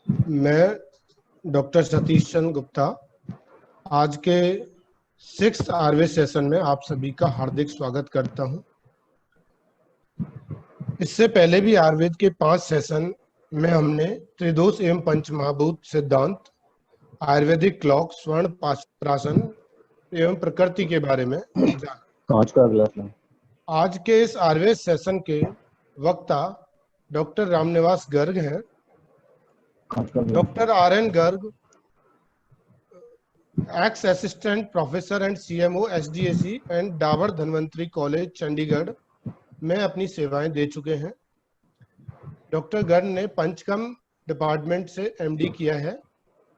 मैं डॉक्टर सतीश चंद्र गुप्ता आज के 6th आयुर्वेद सेशन में आप सभी का हार्दिक स्वागत करता हूं। इससे पहले भी आयुर्वेद के 5 सेशन में हमने त्रिदोष एवं पंचमहाभूत सिद्धांत, आयुर्वेदिक क्लॉक, स्वर्ण प्राशन एवं प्रकृति के बारे में जाना। कांच का गिलास। आज के इस आयुर्वेद सेशन के वक्ता डॉक्टर रामनिवास गर्ग हैं। Doctor RN. Garg, ex assistant professor and CMO SDAC and Dabur Dhanvantari college Chandigarh में अपनी सेवाएं दे चुके हैं। डॉक्टर गर्ग ने पंचकर्म डिपार्टमेंट से एमडी किया है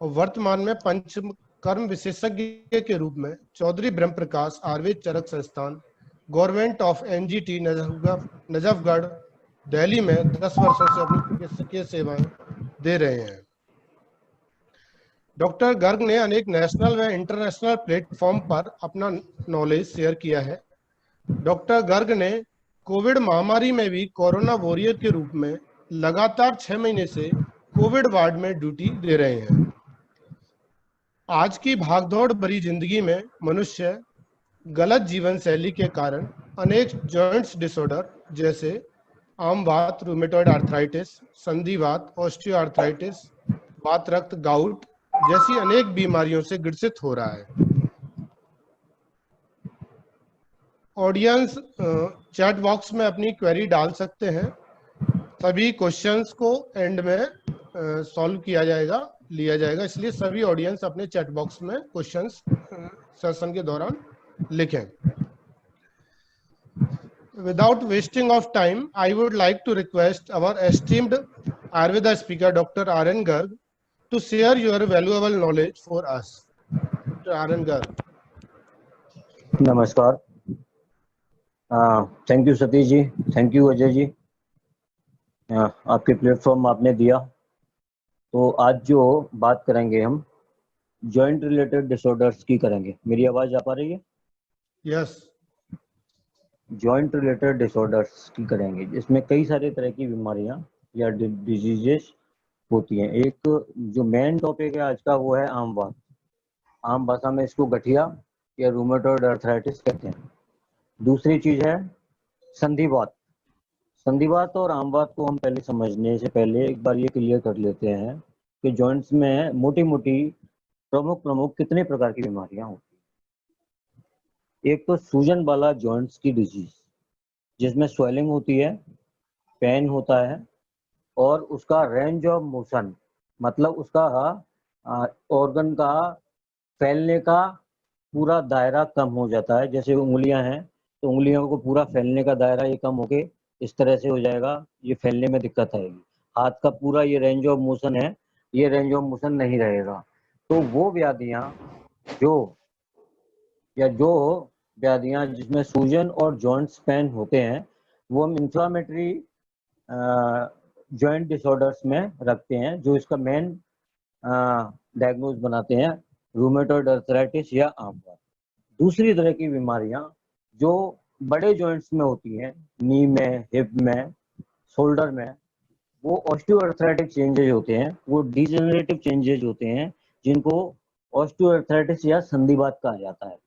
और वर्तमान में पंचकर्म विशेषज्ञ के रूप में चौधरी ब्रह्म प्रकाश आयुर्वेद चरक संस्थान, government of NGT Najafgarh, Delhi में 10 वर्षों से अपनी चिकित्सकीय सेवाएं दे रहे हैं। डॉक्टर गर्ग ने अनेक नेशनल व इंटरनेशनल प्लेटफॉर्म पर अपना नॉलेज शेयर किया है। डॉक्टर गर्ग ने कोविड महामारी में भी कोरोना वॉरियर के रूप में लगातार 6 महीने से कोविड वार्ड में ड्यूटी दे रहे हैं। आज की भागदौड़ भरी जिंदगी में मनुष्य गलत जीवन शैली के कारण अनेक जॉइंट्स डिसऑर्डर जैसे आमवात, रूमेटॉइड आर्थराइटिस, संधिवात, ऑस्टियोआर्थराइटिस, वात रक्त, गाउट जैसी अनेक बीमारियों से ग्रसित हो रहा है। ऑडियंस चैट बॉक्स में अपनी क्वेरी डाल सकते हैं। सभी क्वेश्चंस को एंड में सॉल्व किया लिया जाएगा, इसलिए सभी ऑडियंस अपने चैट बॉक्स में क्वेश्चंस सेशन के दौरान लिखें। Without wasting of time, I would like to request our esteemed Ayurveda speaker, Dr. R.N. Garg, to share your valuable knowledge for us. Dr. R.N. Garg. नमस्कार। Thank you Satish ji, thank you Ajay ji. आपके platform आपने दिया। तो आज जो बात करेंगे हम जॉइंट रिलेटेड डिसऑर्डर्स की करेंगे। मेरी आवाज आ पा रही है? यस। जॉइंट रिलेटेड डिसऑर्डर्स की करेंगे, इसमें कई सारे तरह की बीमारियां या डिजीजेस होती हैं। एक जो मेन टॉपिक है आज का वो है आमवात। आम भाषा में इसको गठिया या रूमेटॉइड आर्थराइटिस कहते हैं। दूसरी चीज है संधिवात। संधिवात और आमवात को हम पहले समझने से पहले एक बार ये क्लियर कर लेते हैं कि जॉइंट्स में मोटी मोटी प्रमुख कितने प्रकार की बीमारियां होती हैं। एक तो सूजन वाला जॉइंट्स की डिजीज, जिसमें स्वेलिंग होती है, पेन होता है और उसका रेंज ऑफ मोशन, मतलब उसका ऑर्गन का फैलने का पूरा दायरा कम हो जाता है। जैसे उंगलियां हैं तो उंगलियों को पूरा फैलने का दायरा ये कम होके इस तरह से हो जाएगा, ये फैलने में दिक्कत आएगी। हाथ का पूरा ये रेंज ऑफ मोशन है, ये रेंज ऑफ मोशन नहीं रहेगा। तो वो व्याधियां जो जिसमें सूजन और जॉइंट्स पेन होते हैं वो हम इंफ्लामेटरी जॉइंट डिसऑर्डर्स में रखते हैं, जो इसका मेन डायग्नोज बनाते हैं रूमेटॉइड आर्थराइटिस या आमवात। दूसरी तरह की बीमारियां जो बड़े जॉइंट्स में होती हैं, नी में, हिप में, शोल्डर में, वो ऑस्टियोआर्थराइटिक चेंजेज होते हैं, वो डिजेनरेटिव चेंजेज होते हैं, जिनको ऑस्टियोआर्थराइटिस या संधिवात कहा जाता है।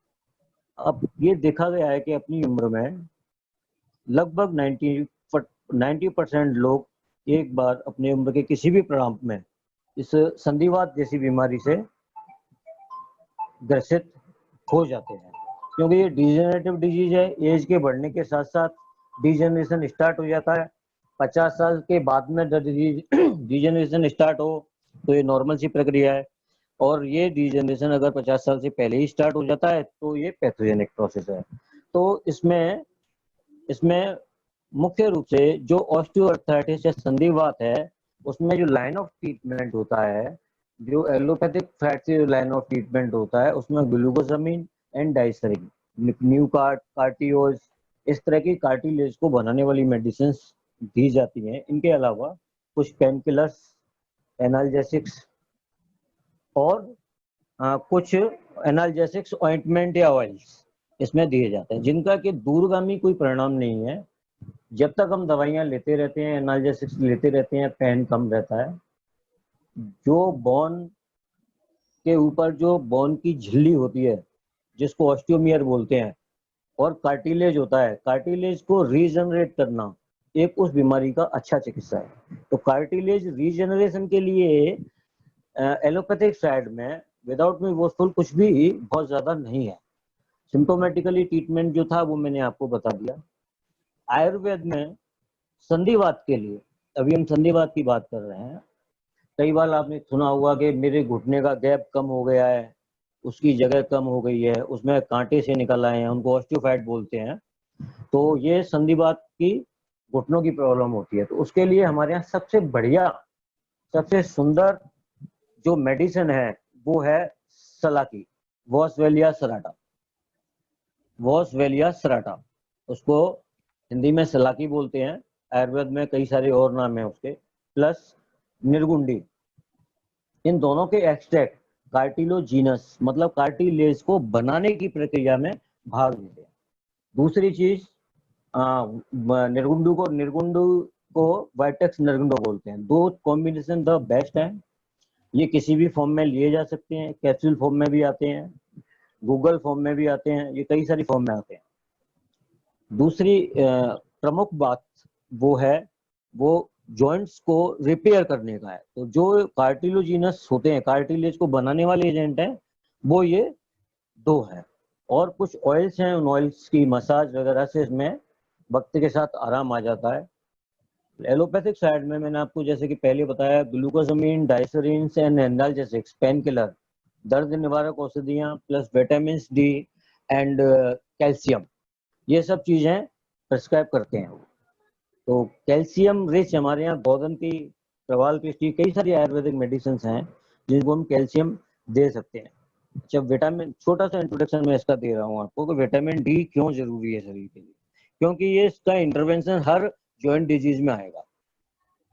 अब ये देखा गया है कि अपनी उम्र में लगभग 90% लोग एक बार अपनी उम्र के किसी भी प्रारंभ में इस संधिवात जैसी बीमारी से ग्रसित हो जाते हैं, क्योंकि ये डिजेनरेटिव डिजीज है। एज के बढ़ने के साथ साथ डिजेनरेशन स्टार्ट हो जाता है। 50 साल के बाद में डिजेनरेशन स्टार्ट हो तो ये नॉर्मल सी प्रक्रिया है, और ये डिजेनरेशन अगर 50 साल से पहले ही स्टार्ट हो जाता है तो ये पैथोजेनिक प्रोसेस है। तो इसमें मुख्य रूप से जो ऑस्टियोआर्थराइटिस या संधिवात है, उसमें जो लाइन ऑफ ट्रीटमेंट होता है, जो एलोपैथिक फैट से लाइन ऑफ ट्रीटमेंट होता है, उसमें ग्लूकोसामिन एंड डाइसरिन, न्यूकार्ट, कार्टियोज, इस तरह की कार्टिलेज को बनाने वाली मेडिसिन दी जाती हैं। इनके अलावा कुछ पेन किलर्स, एनाल्जेसिक्स और कुछ एनाल्जेसिक्स ऑइंटमेंट या ऑयल्स इसमें दिए जाते हैं, जिनका कि दूरगामी कोई परिणाम नहीं है। जब तक हम दवाइयाँ लेते रहते हैं, एनाल्जेसिक्स लेते रहते हैं, पेन कम रहता है। जो बोन के ऊपर जो बोन की झिल्ली होती है जिसको ऑस्टियोमियर बोलते हैं, और कार्टिलेज होता है, कार्टिलेज को रीजनरेट करना एक उस बीमारी का अच्छा चिकित्सा है। तो कार्टिलेज रीजनरेशन के लिए एलोपैथिक साइड में विदाउट मी बोस्टफुल कुछ भी बहुत ज्यादा नहीं है। सिम्टोमेटिकली ट्रीटमेंट जो था वो मैंने आपको बता दिया। आयुर्वेद में संधिवात के लिए, अभी हम संधिवात की बात कर रहे हैं, कई बार आपने सुना होगा कि मेरे घुटने का गैप कम हो गया है, उसकी जगह कम हो गई है, उसमें कांटे से निकल आए हैं, उनको ऑस्टियोफाइट बोलते हैं। तो ये संधिवात की घुटनों की प्रॉब्लम होती है। तो उसके लिए हमारे यहाँ सबसे बढ़िया, सबसे सुंदर जो मेडिसिन है वो है सलाकी, वॉसवेलिया सराटा। वॉसवेलिया सराटा, उसको हिंदी में सलाकी बोलते हैं, आयुर्वेद में कई सारे और नाम है उसके, प्लस निर्गुंडी। इन दोनों के एक्सट्रैक्ट कार्टिलोजीनस मतलब कार्टिलेज को बनाने की प्रक्रिया में भाग लेते हैं। दूसरी चीज निर्गुंडू को वाइटेक्स निर्गुंडो बोलते हैं। दो कॉम्बिनेशन द बेस्ट है। ये किसी भी फॉर्म में लिए जा सकते हैं, कैप्सूल फॉर्म में भी आते हैं, गूगल फॉर्म में भी आते हैं, ये कई सारी फॉर्म में आते हैं। दूसरी प्रमुख बात वो जॉइंट्स को रिपेयर करने का है। तो जो कार्टिलोजीनस होते हैं, कार्टिलेज को बनाने वाले एजेंट हैं, वो ये दो है। और कुछ ऑयल्स हैं, उन ऑयल्स की मसाज वगैरह से इसमें वक्त के साथ आराम आ जाता है। एलोपैथिक साइड में मैंने आपको जैसे कि पहले बताया, glucosamine, diacerein and analgesics, pain killer, दर्द निवारक औषधियां, plus vitamin D and calcium, ये सब चीजें प्रिस्क्राइब करते हैं। तो कैल्शियम रिच हमारे यहाँ गोदंती, प्रवाल पृष्ठी, कई सारी आयुर्वेदिक मेडिसिन हैं जिनको हम कैल्शियम दे सकते हैं। अच्छा, विटामिन, छोटा सा इंट्रोडक्शन मैं इसका दे रहा हूँ आपको कि विटामिन डी क्यों जरूरी है शरीर के लिए। क्योंकि ये इसका इंटरवेंशन हर जॉइंट डिजीज में आएगा।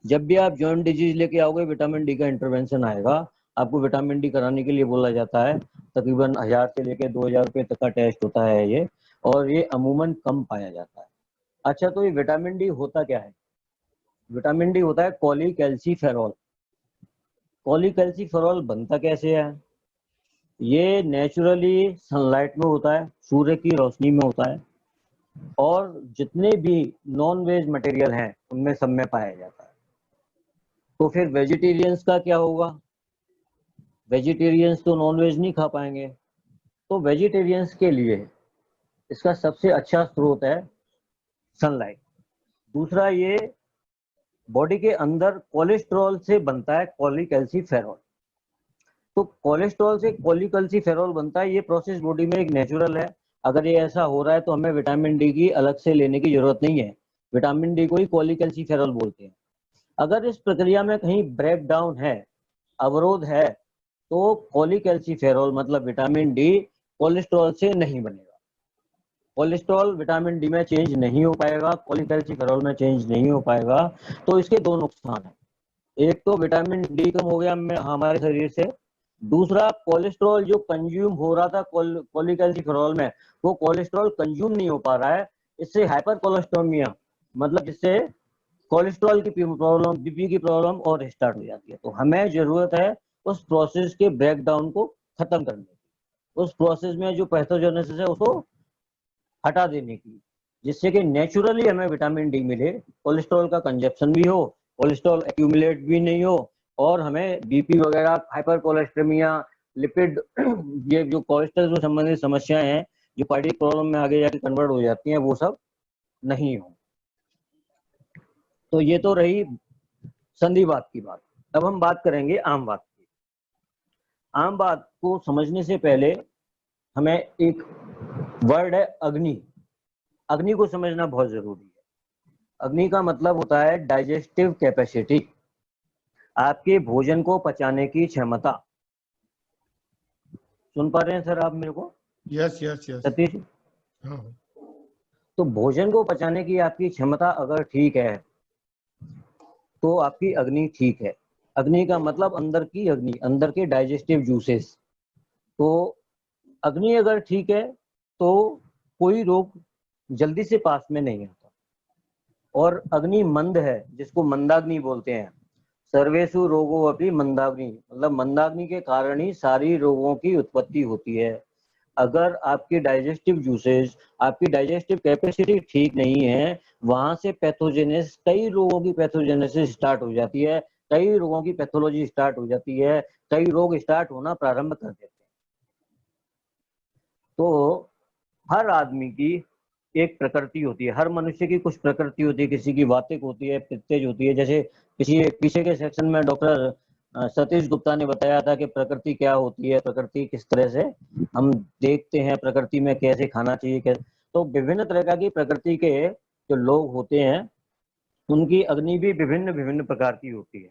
जब भी आप जॉइंट डिजीज लेके आओगे, विटामिन डी का इंटरवेंशन आएगा। आपको विटामिन डी कराने के लिए बोला जाता है, तकरीबन 1000 से लेकर 2000 रुपये तक का टेस्ट होता है ये, और ये अमूमन कम पाया जाता है। अच्छा, तो ये विटामिन डी होता क्या है? विटामिन डी होता है कॉलीकैल्सीफेरॉल। कॉलीकैल्सीफेरॉल बनता कैसे है? ये नेचुरली सनलाइट में होता है, सूर्य की रोशनी में होता है, और जितने भी नॉन वेज मटेरियल हैं उनमें सब में पाया जाता है। तो फिर वेजिटेरियंस का क्या होगा? वेजिटेरियंस तो नॉन वेज नहीं खा पाएंगे। तो वेजिटेरियंस के लिए इसका सबसे अच्छा स्रोत है सनलाइट। दूसरा, ये बॉडी के अंदर कोलेस्ट्रॉल से बनता है कॉलीकैल्सीफेरॉल। तो कोलेस्ट्रॉल से कॉलीकैल्सीफेरॉल बनता है, ये प्रोसेस बॉडी में एक नेचुरल है। अगर ये ऐसा हो रहा है तो हमें विटामिन डी की अलग से लेने की जरूरत नहीं है। विटामिन डी को ही कॉलीकैल्सीफेरॉल बोलते हैं। अगर इस प्रक्रिया में कहीं ब्रेक डाउन है, अवरोध है, तो कॉलीकैल्सीफेरॉल मतलब विटामिन डी कोलेस्ट्रॉल से नहीं बनेगा। कोलेस्ट्रॉल विटामिन डी में चेंज नहीं हो पाएगा, कॉलीकैल्सीफेरॉल में चेंज नहीं हो पाएगा। तो इसके दो नुकसान हैं। एक तो विटामिन डी कम हो गया हमारे शरीर से। दूसरा, कोलेस्ट्रॉल जो कंज्यूम हो रहा था कॉलीकैल्सीफेरॉल में, वो कोलेस्ट्रॉल कंज्यूम नहीं हो पा रहा है। इससे हाइपर कोलेस्ट्रोमिया मतलब जिससे कोलेस्ट्रॉल की प्रॉब्लम, बीपी की प्रॉब्लम और स्टार्ट हो जाती है। तो हमें जरूरत है उस प्रोसेस के ब्रेकडाउन को खत्म करने की, उस प्रोसेस में जो पैथोजेनेसिस है उसको हटा देने की, जिससे कि नेचुरली हमें विटामिन डी मिले, कोलेस्ट्रॉल का कंजप्शन भी हो, कोलेस्ट्रॉल एक्यूमुलेट भी नहीं हो, और हमें बीपी वगैरह, हाइपर कोलेस्ट्रेमिया, लिपिड ये जो कोलेस्ट्रॉल से संबंधित समस्याएं हैं जो कार्डियक प्रॉब्लम में आगे जाके कन्वर्ट हो जाती हैं, वो सब नहीं हो। तो ये तो रही संधिवात की बात। अब हम बात करेंगे आम बात की। आम बात को समझने से पहले हमें एक वर्ड है अग्नि। अग्नि को समझना बहुत जरूरी है। अग्नि का मतलब होता है डाइजेस्टिव कैपेसिटी, आपके भोजन को पचाने की क्षमता। सुन पा रहे हैं सर आप मेरे को? Yes yes yes. सतीश, हाँ। तो भोजन को पचाने की आपकी क्षमता अगर ठीक है तो आपकी अग्नि ठीक है। अग्नि का मतलब अंदर की अग्नि, अंदर के डाइजेस्टिव जूसेस। तो अग्नि अगर ठीक है तो कोई रोग जल्दी से पास में नहीं आता। और अग्नि मंद है, जिसको मंदाग्नि बोलते हैं, सर्वेषु रोगो अपि मंदाग्नि, मतलब मंदाग्नि के कारण ही सारी रोगों की उत्पत्ति होती है। अगर आपकी डाइजेस्टिव जूसेस, आपकी डाइजेस्टिव कैपेसिटी ठीक नहीं है, वहां से पैथोजेनेस, कई रोगों की पैथोजेनेसिस स्टार्ट हो जाती है, कई रोगों की पैथोलॉजी स्टार्ट हो जाती है, कई रोग स्टार्ट होना प्रारंभ कर देते हैं। तो हर आदमी की एक प्रकृति होती है, हर मनुष्य की कुछ प्रकृति होती है, किसी की वातिक होती है, पित्तेज होती है। जैसे पीछे के सेक्शन में डॉक्टर सतीश गुप्ता ने बताया था कि प्रकृति क्या होती है, प्रकृति किस तरह से हम देखते हैं, प्रकृति में कैसे खाना चाहिए, कैसे। तो विभिन्न तरह की प्रकृति के जो लोग होते हैं उनकी अग्नि भी विभिन्न विभिन्न प्रकार की होती है।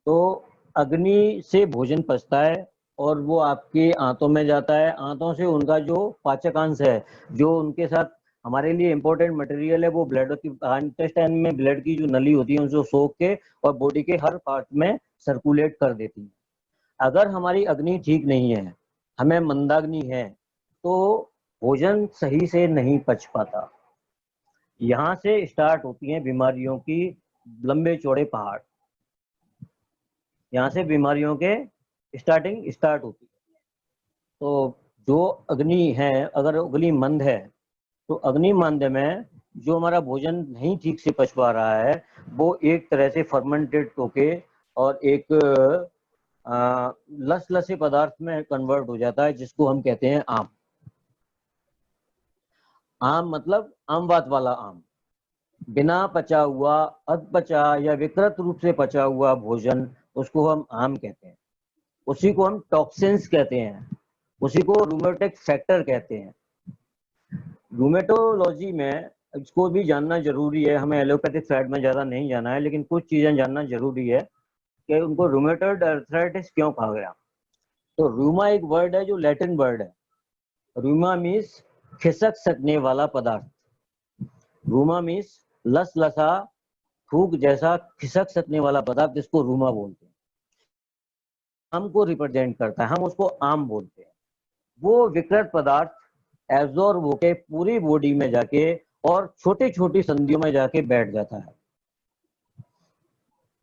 तो अग्नि से भोजन पचता है और वो आपके आंतों में जाता है। आंतों से उनका जो पाचक अंश है, जो उनके साथ हमारे लिए इंपॉर्टेंट मटेरियल है, वो ब्लड की, इंटेस्टाइन में ब्लड की जो नली होती है उनको सोख के और बॉडी के हर पार्ट में सर्कुलेट कर देती है। अगर हमारी अग्नि ठीक नहीं है, हमें मंदाग्नि है, तो भोजन सही से नहीं पच पाता। यहाँ से स्टार्ट होती हैं बीमारियों की लंबे चौड़े पहाड़। यहाँ से बीमारियों के स्टार्टिंग स्टार्ट होती है। तो जो अग्नि है, अगर अग्नि मंद है, तो अग्नि मंद में जो हमारा भोजन नहीं ठीक से पच पा रहा है, वो एक तरह से फर्मेंटेड होके और एक लस पदार्थ में कन्वर्ट हो जाता है, जिसको हम कहते हैं आम। आम मतलब आमवात वाला आम। बिना पचा हुआ, अधपचा या विकृत रूप से पचा हुआ भोजन, उसको हम आम कहते हैं। उसी को हम टॉक्सिन्स कहते हैं, उसी को रूमेटिक फैक्टर कहते हैं। रूमेटोलॉजी में इसको भी जानना जरूरी है, हमें एलोपैथिक साइड में ज्यादा नहीं जाना है, लेकिन कुछ चीजें जानना जरूरी है कि उनको रूमेटॉइड अर्थराइटिस क्यों कहा गया। तो रूमा एक वर्ड है जो लैटिन वर्ड है। रूमा मीन्स खिसक सकने वाला पदार्थ। रूमा मीन्स लस लसा, थूक जैसा खिसक सकने वाला पदार्थ, जिसको रूमा बोलते हैं। आम को रिप्रेजेंट करता है, हम उसको आम बोलते हैं। वो विकृत पदार्थ एब्जॉर्ब होके पूरी बॉडी में जाके और छोटी छोटी संधियों में जाके बैठ जाता है।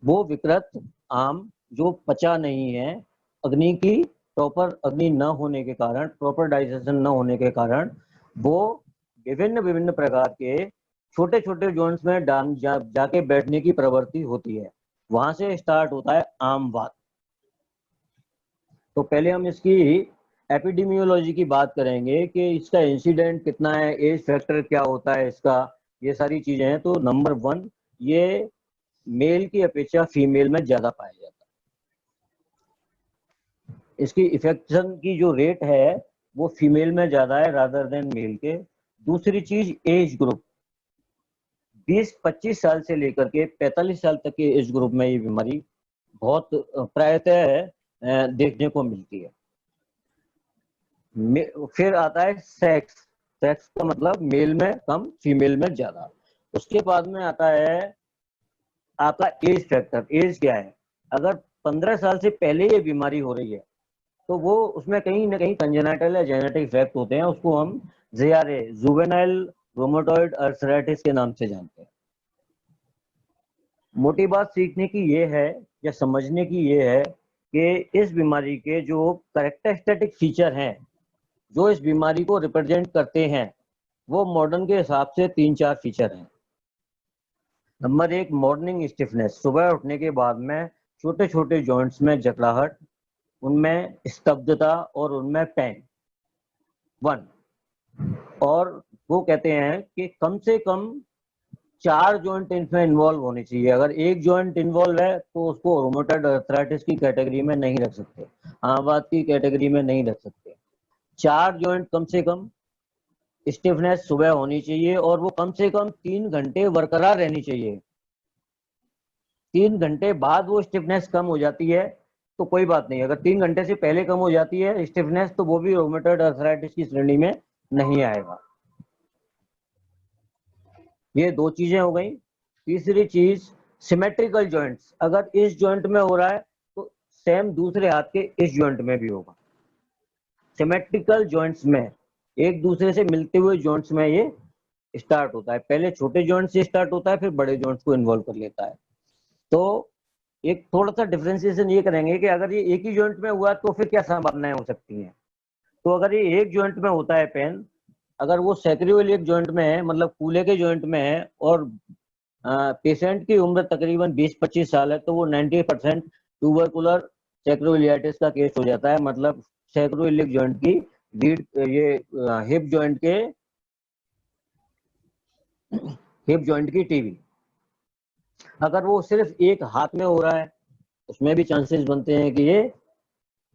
वो विकृत आम जो पचा नहीं है, अग्नि की प्रॉपर अग्नि न होने के कारण, प्रॉपर डाइजेशन न होने के कारण, वो विभिन्न विभिन्न प्रकार के छोटे छोटे जॉइंट्स में जाके बैठने की प्रवृत्ति होती है। वहां से स्टार्ट होता है आमवात। तो पहले हम इसकी एपिडेमियोलॉजी की बात करेंगे कि इसका इंसिडेंट कितना है, एज फैक्टर क्या होता है इसका, ये सारी चीजें हैं। तो नंबर 1, ये मेल की अपेक्षा फीमेल में ज्यादा पाया जाता है। इसकी इफेक्शन की जो रेट है वो फीमेल में ज्यादा है रादर देन मेल के। दूसरी चीज, एज ग्रुप। 20-25 साल से लेकर के 45 साल तक के एज ग्रुप में ये बीमारी बहुत प्रायतः देखने को मिलती है। फिर आता है सेक्स। सेक्स का मतलब मेल में कम, फीमेल में ज्यादा। उसके बाद में आता है आपका एज फैक्टर। एज क्या है, अगर 15 साल से पहले ये बीमारी हो रही है तो वो उसमें कहीं ना कहीं कंजेनाइटल या जेनेटिक इफेक्ट होते हैं, उसको हम JRA, जुवेनाइल रोमेटॉइड अर्थराइटिस के नाम से जानते हैं। मोटी बात सीखने की ये है या समझने की ये है कि इस बीमारी के जो कैरेक्टरिस्टिक फीचर हैं, जो इस बीमारी को रिप्रेजेंट करते हैं, वो मॉडर्न के हिसाब से 3-4 फीचर हैं। Number 1, morning stiffness. सुबह उठने के बाद में छोटे छोटे जॉइंट्स में जकड़ाहट, उनमें स्तब्धता और उनमें पेन। 1, और वो कहते हैं कि कम से कम 4 जॉइंट इसमें इन्वॉल्व होने चाहिए। अगर एक जॉइंट इन्वॉल्व है तो उसको रोमेटॉइड अर्थराइटिस की कैटेगरी में नहीं रख सकते, आमवात की कैटेगरी में नहीं रख सकते। 4 जॉइंट कम से कम स्टिफनेस सुबह होनी चाहिए और वो कम से कम 3 घंटे बरकरार रहनी चाहिए। 3 घंटे बाद वो स्टिफनेस कम हो जाती है तो कोई बात नहीं, अगर 3 घंटे से पहले कम हो जाती है स्टिफनेस तो वो भी रोमेटॉइड अर्थराइटिस की श्रेणी में नहीं आएगा। ये 2 चीजें हो गई। तीसरी चीज, सिमेट्रिकल जॉइंट्स। अगर इस जॉइंट में हो रहा है तो सेम दूसरे हाथ के इस जॉइंट में भी होगा। सिमेट्रिकल जॉइंट्स में, एक दूसरे से मिलते हुए जॉइंट्स में ये स्टार्ट होता है। पहले छोटे जॉइंट से स्टार्ट होता है, फिर बड़े जॉइंट्स को इन्वॉल्व कर लेता है। तो एक थोड़ा सा डिफरेंशिएशन ये करेंगे कि अगर ये एक ही जॉइंट में हुआ तो फिर क्या संभावनाएं हो सकती हैं। तो अगर ये एक जॉइंट में होता है पेन, अगर वो सैक्रोइलियक जॉइंट में है, मतलब कूल्हे के जॉइंट में है, और पेशेंट की उम्र तकरीबन 20-25 साल है, तो वो 90% ट्यूबरकुलर सैक्रोइलियाटिस का केस हो जाता है, मतलब सैक्रोइलियक जॉइंट की रीढ़, ये हिप जॉइंट की टीबी। अगर वो सिर्फ एक हाथ में हो रहा है, उसमें भी चांसेस बनते हैं कि ये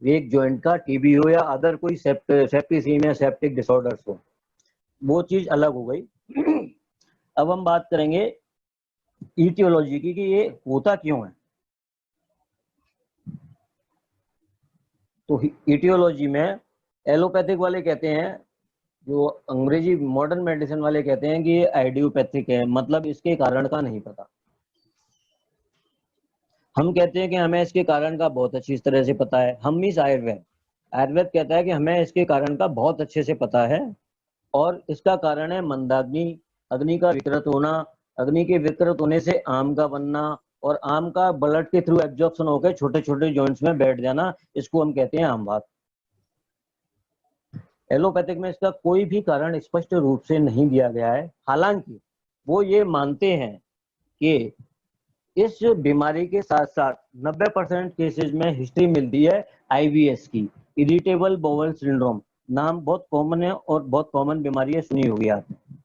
एक जॉइंट का टीबी हो या अदर कोई सेप्टिसीमिया, सेप्टिक डिसऑर्डर्स हो, वो चीज अलग हो गई। अब हम बात करेंगे ईटियोलॉजी की, कि ये होता क्यों है। तो ईटियोलॉजी में एलोपैथिक वाले कहते हैं, जो अंग्रेजी मॉडर्न मेडिसिन वाले कहते हैं कि ये आइडियोपैथिक है, मतलब इसके कारण का नहीं पता। हम कहते हैं कि हमें इसके कारण का बहुत अच्छी तरह से पता है। हम मीन्स आयुर्वेद, आयुर्वेद कहता है कि हमें इसके कारण का बहुत अच्छे से पता है, और इसका कारण है मंदाग्नि, अग्नि का विकृत होना, अग्नि के विकृत होने से आम का बनना, और आम का ब्लड के थ्रू एब्जॉर्प्शन होकर छोटे छोटे जॉइंट्स में बैठ जाना, इसको हम कहते हैं आमवात। एलोपैथिक में इसका कोई भी कारण स्पष्ट रूप से नहीं दिया गया है, हालांकि वो ये मानते हैं कि इस बीमारी के साथ साथ 90% केसेस में हिस्ट्री मिलती है आईबीएस की, इरिटेबल बाउल सिंड्रोम। नाम बहुत कॉमन है और बहुत कॉमन बीमारी है, सुनी होगी आपने।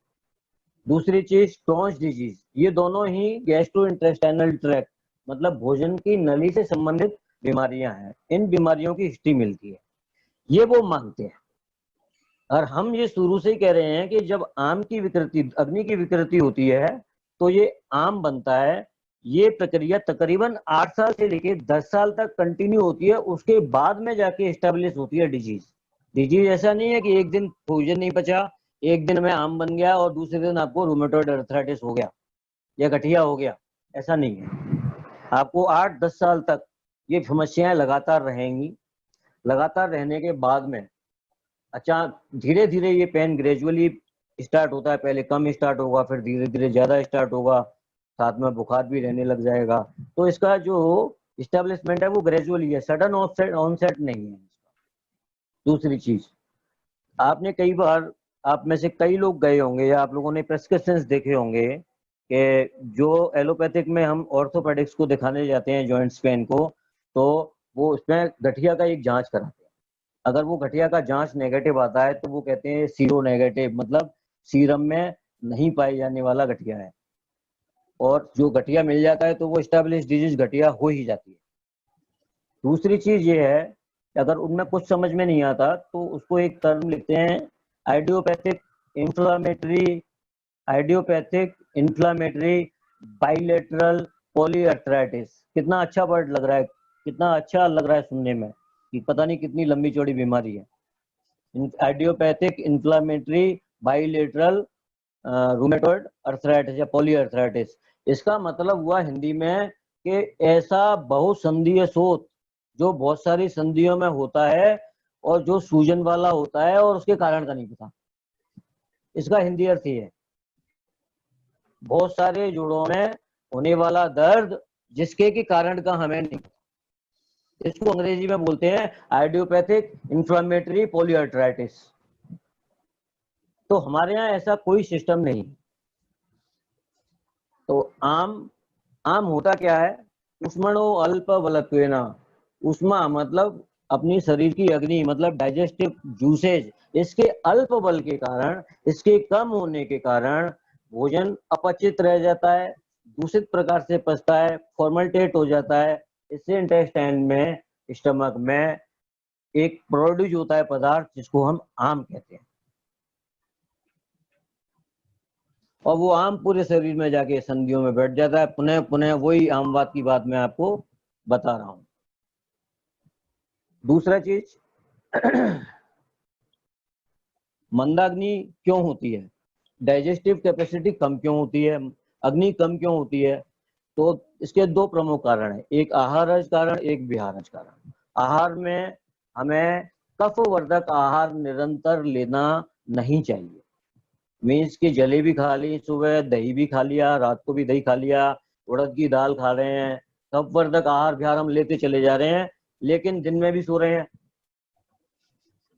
दूसरी चीज क्रॉन्स डिजीज, ये दोनों ही गैस्ट्रोइंटेस्टाइनल ट्रैक्ट, मतलब भोजन की नली से संबंधित बीमारियां हैं। इन बीमारियों की हिस्ट्री मिलती है, ये वो मानते हैं। और हम ये शुरू से ही कह रहे हैं कि जब आम की विकृति, अग्नि की विकृति होती है, तो ये आम बनता है। ये प्रक्रिया तकरीबन 8 साल से लेके 10 साल तक कंटिन्यू होती है, उसके बाद में जाके एस्टेब्लिश होती है डिजीज। डिजीज ऐसा नहीं है कि एक दिन भोजन नहीं पचा, एक दिन में आम बन गया और दूसरे दिन आपको रूमेटॉइड अर्थराइटिस हो गया या गठिया हो गया, ऐसा नहीं है। आपको 8-10 साल तक ये समस्याएं लगातार रहेंगी। लगातार रहने के बाद में अचानक धीरे धीरे ये पेन ग्रेजुअली स्टार्ट होता है, पहले कम स्टार्ट होगा, फिर धीरे धीरे ज्यादा स्टार्ट होगा, साथ में बुखार भी रहने लग जाएगा। तो इसका जो इस्टेब्लिशमेंट है वो ग्रेजुअली है, सडन ऑनसेट नहीं है। दूसरी चीज, आपने कई बार, आप में से कई लोग गए होंगे या आप लोगों ने प्रेस्क्रिप्शंस देखे होंगे कि जो एलोपैथिक में हम ऑर्थोपेडिक्स को दिखाने जाते हैं जॉइंट्स पेन को, तो वो उसमें गठिया का एक जांच कराते हैं। अगर वो गठिया का जांच नेगेटिव आता है तो वो कहते हैं सीरो नेगेटिव, मतलब सीरम में नहीं पाए जाने वाला गठिया है। और जो गठिया मिल जाता है तो वो एस्टेब्लिश डिजीज गठिया हो ही जाती है। दूसरी चीज ये है, अगर उनमें कुछ समझ में नहीं आता तो उसको एक टर्म लिखते हैं idiopathic inflammatory, idiopathic inflammatory bilateral polyarthritis. कितना अच्छा वर्ड लग रहा है, कितना अच्छा लग रहा है सुनने में, कि पता नहीं कितनी लंबी चौड़ी बीमारी है। Idiopathic inflammatory bilateral rheumatoid arthritis या पॉलीआर्थराइटिस। इसका मतलब हुआ हिंदी में कि ऐसा बहुसंधीय शोथ जो बहुत सारी संधियों में होता है और जो सूजन वाला होता है और उसके कारण का नहीं पता। इसका हिंदी अर्थ ये है, बहुत सारे जोड़ों में होने वाला दर्द जिसके के कारण का हमें नहीं। इसको अंग्रेजी में बोलते हैं आइडियोपैथिक इंफ्लेमेटरी पॉलीआर्थराइटिस। तो हमारे यहाँ ऐसा कोई सिस्टम नहीं। तो आम होता क्या है, उष्मणो अल्प बलत्वेना। उष्मा मतलब अपनी शरीर की अग्नि, मतलब डाइजेस्टिव जूसेज, इसके अल्प बल के कारण, इसके कम होने के कारण भोजन अपचित रह जाता है, दूषित प्रकार से पचता है, फॉर्मल्टेट हो जाता है। इससे इंटेस्टाइन में, स्टमक में एक प्रोड्यूस होता है पदार्थ जिसको हम आम कहते हैं, और वो आम पूरे शरीर में जाके संधियों में बैठ जाता है। पुनः पुनः वही आमवात की बात मैं आपको बता रहा हूं। दूसरा चीज, मंदाग्नि क्यों होती है, डाइजेस्टिव कैपेसिटी कम क्यों होती है, अग्नि कम क्यों होती है। तो इसके दो प्रमुख कारण है, एक आहारज कारण, एक विहारज कारण। आहार में हमें कफवर्धक आहार निरंतर लेना नहीं चाहिए। मीन्स की जलेबी खा ली सुबह, दही भी खा लिया, रात को भी दही खा लिया, उड़द की दाल खा रहे हैं, कफवर्धक आहार विहार हम लेते चले जा रहे हैं, लेकिन दिन में भी सो रहे हैं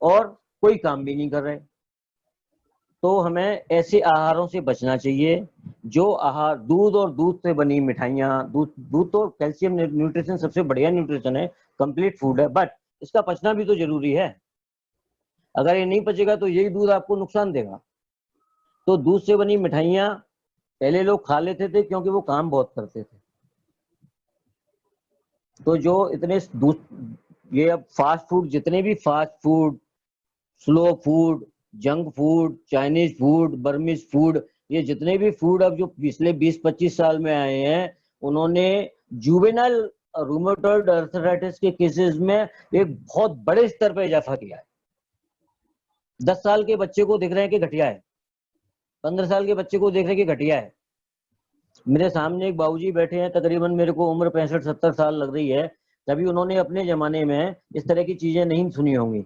और कोई काम भी नहीं कर रहे। तो हमें ऐसे आहारों से बचना चाहिए जो आहार, दूध और दूध से बनी मिठाइयाँ, दूध तो कैल्शियम न्यूट्रिशन सबसे बढ़िया न्यूट्रिशन है, कंप्लीट फूड है, बट इसका पचना भी तो जरूरी है। अगर ये नहीं पचेगा तो यही दूध आपको नुकसान देगा। तो दूध से बनी मिठाइयाँ पहले लोग खा लेते थे क्योंकि वो काम बहुत करते थे। तो जो इतने दूध, ये अब फास्ट फूड, जितने भी fast food, slow food, junk food, Chinese food, Burmese food, ये जितने भी फूड अब जो पिछले 20-25 साल में आए हैं, उन्होंने जुवेनाइल रूमेटॉइड आर्थराइटिस के केसेस में एक बहुत बड़े स्तर पर इजाफा किया है। 10 साल के बच्चे को देख रहे हैं कि घटिया है, 15 साल के बच्चे को देख रहे हैं कि घटिया है। मेरे सामने एक बाबूजी बैठे हैं, तकरीबन मेरे को उम्र 65-70 साल लग रही है, तभी उन्होंने अपने जमाने में इस तरह की चीजें नहीं सुनी होंगी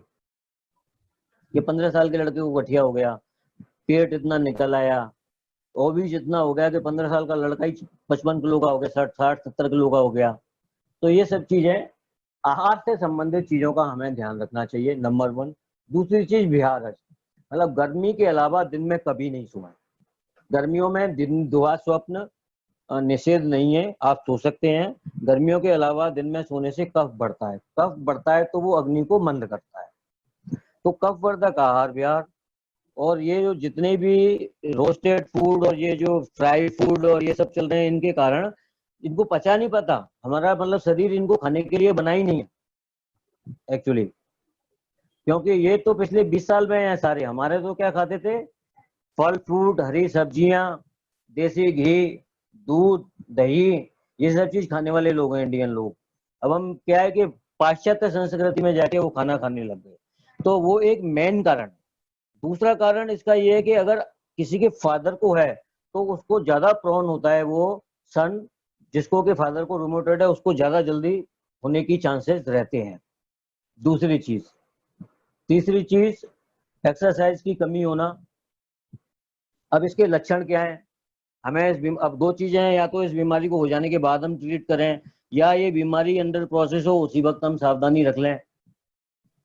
कि 15 साल के लड़के को गठिया हो गया, पेट इतना निकल आया, ओबीज इतना हो गया कि 15 साल का लड़का ही 55 किलो का हो गया, 60-70 किलो का हो गया। तो ये सब चीजें, आहार से संबंधित चीजों का हमें ध्यान रखना चाहिए, नंबर 1। दूसरी चीज बिहार, मतलब गर्मी के अलावा दिन में कभी नहीं सोए। गर्मियों में दिन दुआ स्वप्न निषेध नहीं है, आप सो सकते हैं। गर्मियों के अलावा दिन में सोने से कफ बढ़ता है, कफ बढ़ता है तो वो अग्नि को मंद करता है। तो कफवर्धक आहार विहार और ये जो जितने भी रोस्टेड फूड और ये जो फ्राइड फूड और ये सब चल रहे हैं, इनके कारण इनको पचा नहीं पाता हमारा, मतलब शरीर इनको खाने के लिए बना ही नहीं है एक्चुअली, क्योंकि ये तो पिछले 20 साल में हैं सारे। हमारे तो क्या खाते थे, फल फ्रूट, हरी सब्जियां, देसी घी, दूध, दही, ये सब चीज खाने वाले लोग हैं इंडियन लोग। अब हम क्या है कि पाश्चात्य संस्कृति में जाके वो खाना खाने लग गए, तो वो एक मेन कारण। दूसरा कारण इसका ये है कि अगर किसी के फादर को है तो उसको ज्यादा प्रोन होता है वो सन, जिसको के फादर को रूमेटॉइड है उसको ज्यादा जल्दी होने की चांसेस रहते हैं। दूसरी चीज, तीसरी चीज एक्सरसाइज की कमी होना। अब इसके लक्षण क्या है, हमें अब दो चीजें हैं, या तो इस बीमारी को हो जाने के बाद हम ट्रीट करें, या ये बीमारी अंडर प्रोसेस हो उसी वक्त हम सावधानी रख लें।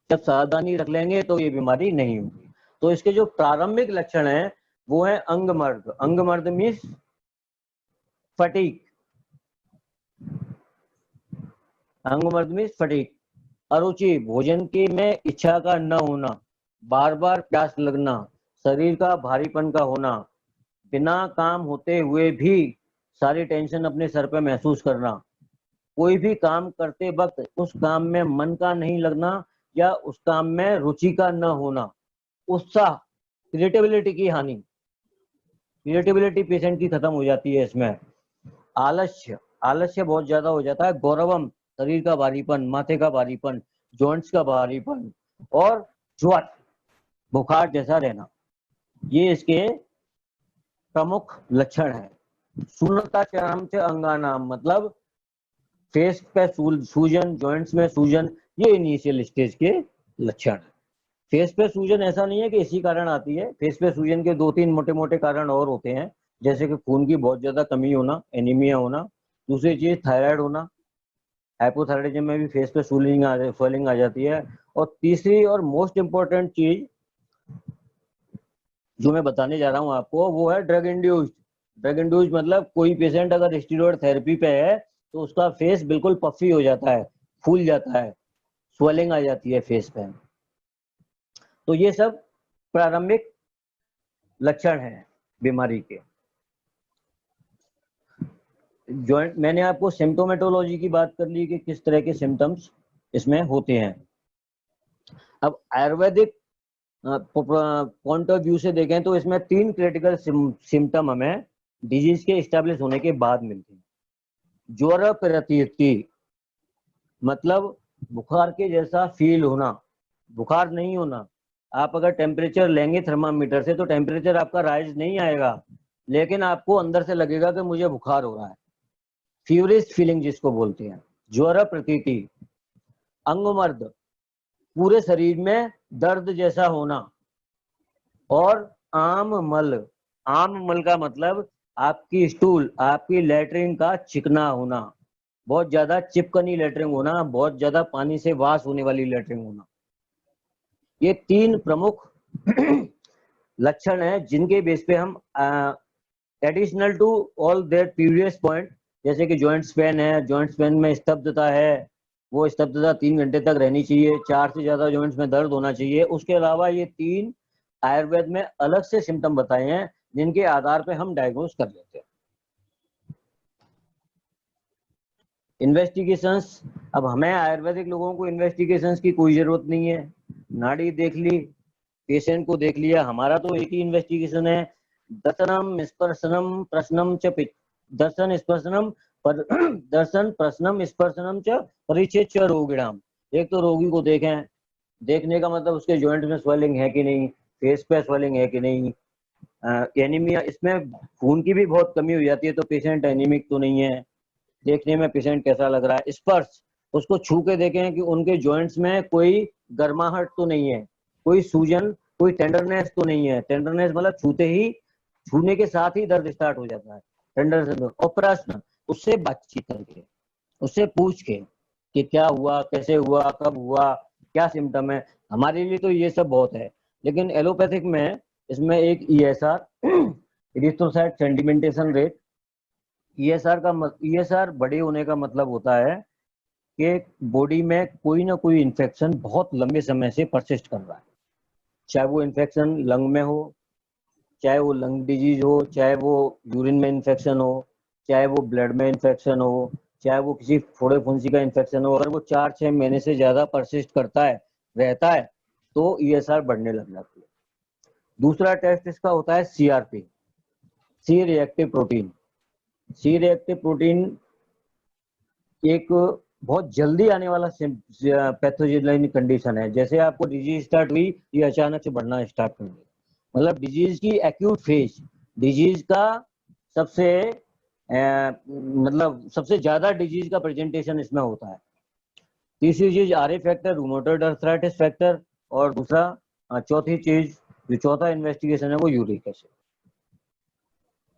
जब सावधानी रख लेंगे तो ये बीमारी नहीं होगी। तो इसके जो प्रारंभिक लक्षण हैं वो है अंगमर्द। अंगमर्द मीन्स फटीक, अंगमर्द मीन्स फटीक। अरुचि, भोजन की में इच्छा का न होना, बार बार प्यास लगना, शरीर का भारीपन का होना, बिना काम होते हुए भी सारी टेंशन अपने सर पे महसूस करना, कोई भी काम करते वक्त उस काम में मन का नहीं लगना या उस काम में रुचि का न होना, उत्साह, क्रिएटिविटी की हानि, क्रिएटिविटी पेशेंट की खत्म हो जाती है इसमें। आलस्य, आलस्य बहुत ज्यादा हो जाता है। गौरवम, शरीर का भारीपन, माथे का भारीपन, जॉइंट्स का भारीपन, और ज्वर, बुखार जैसा रहना, ये इसके प्रमुख लक्षण है। शून्यता चरम से अंगाना, मतलब फेस पे सूजन, जॉइंट्स में सूजन, ये इनिशियल स्टेज के लक्षण है। फेस पे सूजन ऐसा नहीं है कि इसी कारण आती है, फेस पे सूजन के 2-3 मोटे मोटे कारण और होते हैं, जैसे कि खून की बहुत ज्यादा कमी होना, एनीमिया होना, दूसरी चीज थायराइड होना, हाइपोथायराइडिज्म में भी फेस पे स्वेलिंग आ जाती है, और तीसरी और मोस्ट इंपॉर्टेंट चीज जो मैं बताने जा रहा हूँ आपको वो है ड्रग इंड्यूस्ड। ड्रग इंड्यूस्ड मतलब कोई पेशेंट अगर स्टीरॉयड थेरेपी पे है तो उसका फेस बिल्कुल पफी हो जाता है, फूल जाता है, स्वेलिंग आ जाती है फेस पे। तो ये सब प्रारंभिक लक्षण हैं बीमारी के। जॉइंट, मैंने आपको सिम्टोमेटोलॉजी की बात कर ली कि किस तरह के सिम्टम्स इसमें होते हैं। अब आयुर्वेदिक पॉइंट ऑफ व्यू से देखें तो इसमें 3 क्रिटिकल सिम्टम हमें डिजीज के एस्टेब्लिश होने के बाद मिलते हैं। ज्वर प्रतीति, मतलब बुखार के जैसा फील होना, बुखार नहीं होना। आप अगर टेम्परेचर लेंगे थर्मामीटर से तो टेम्परेचर आपका राइज नहीं आएगा, लेकिन आपको अंदर से लगेगा कि मुझे बुखार हो रहा है, फीवरिश फीलिंग जिसको बोलते हैं, ज्वर प्रतीति। अंगमर्द, पूरे शरीर में दर्द जैसा होना, और आम मल, आम मल का मतलब आपकी स्टूल, आपकी लैट्रिन का चिकना होना, बहुत ज्यादा चिपकनी लैटरिंग होना, बहुत ज्यादा पानी से वास होने वाली लैटरिंग होना, ये 3 प्रमुख लक्षण है जिनके बेस पे हम additional to all that previous point, जैसे कि जॉइंट स्पेन है, जॉइंट स्पेन में स्तब्धता है, वो स्तब्धता 3 घंटे तक रहनी चाहिए, 4 से ज्यादा जॉइंट्स में दर्द होना चाहिए। उसके अलावा ये 3 आयुर्वेद में अलग से सिम्टम बताए हैं जिनके आधार पे हम डायग्नोज कर लेते हैं। इन्वेस्टिगेशंस, अब हमें आयुर्वेदिक लोगों को इन्वेस्टिगेशंस की कोई जरूरत नहीं है। नाड़ी देख ली, पेशेंट को देख लिया, हमारा तो एक ही इन्वेस्टिगेशन है, दर्शनम स्पर्शनम प्रश्नम च दर्शन स्पर्शनम पर दर्शन प्रश्नम स्पर्शनम च परिचय च रोगिणाम। एक तो रोगी को देखें, देखने का मतलब उसके जॉइंट में स्वेलिंग है कि नहीं, फेस पे स्वेलिंग है कि नहीं, एनीमिया, इसमें खून की भी बहुत कमी हो जाती है तो पेशेंट एनीमिक तो नहीं है, देखने में पेशेंट कैसा लग रहा है। स्पर्श, उसको छू के देखें कि उनके जॉइंट्स में कोई गर्माहट तो नहीं है, कोई सूजन, कोई टेंडरनेस तो नहीं है। टेंडरनेस मतलब छूने के साथ ही दर्द स्टार्ट हो जाता है, टेंडरनेस। और प्रश्न, उससे बातचीत करके, उससे पूछ के कि क्या हुआ, कैसे हुआ, कब हुआ, क्या सिम्टम है। हमारे लिए तो ये सब बहुत है, लेकिन एलोपैथिक में इसमें एक ESR erythrocyte sedimentation rate, ESR बड़े होने का मतलब होता है कि बॉडी में कोई ना कोई इन्फेक्शन बहुत लंबे समय से परसिस्ट कर रहा है, चाहे वो इन्फेक्शन लंग में हो, चाहे वो लंग डिजीज हो, चाहे वो यूरिन में इन्फेक्शन हो, चाहे वो ब्लड में इन्फेक्शन हो, चाहे वो किसी फोड़े फुंसी का इन्फेक्शन हो। अगर वो 4-6 महीने से ज्यादा परसिस्ट करता है, रहता है, तो ESR बढ़ने लग जाती है। दूसरा टेस्ट इसका होता है CRP, C reactive protein. C reactive protein एक बहुत जल्दी आने वाला पैथोजेनिक कंडीशन है, जैसे आपको डिजीज स्टार्ट हुई, ये अचानक से बढ़ना स्टार्ट कर गई, मतलब डिजीज की एक्यूट फेज, डिजीज का सबसे मतलब सबसे ज्यादा डिजीज का प्रेजेंटेशन इसमें होता है। तीसरी चीज RA factor, rheumatoid arthritis factor, और दूसरा चौथी चीज जो चौथा इन्वेस्टिगेशन है वो यूरिक एसिड।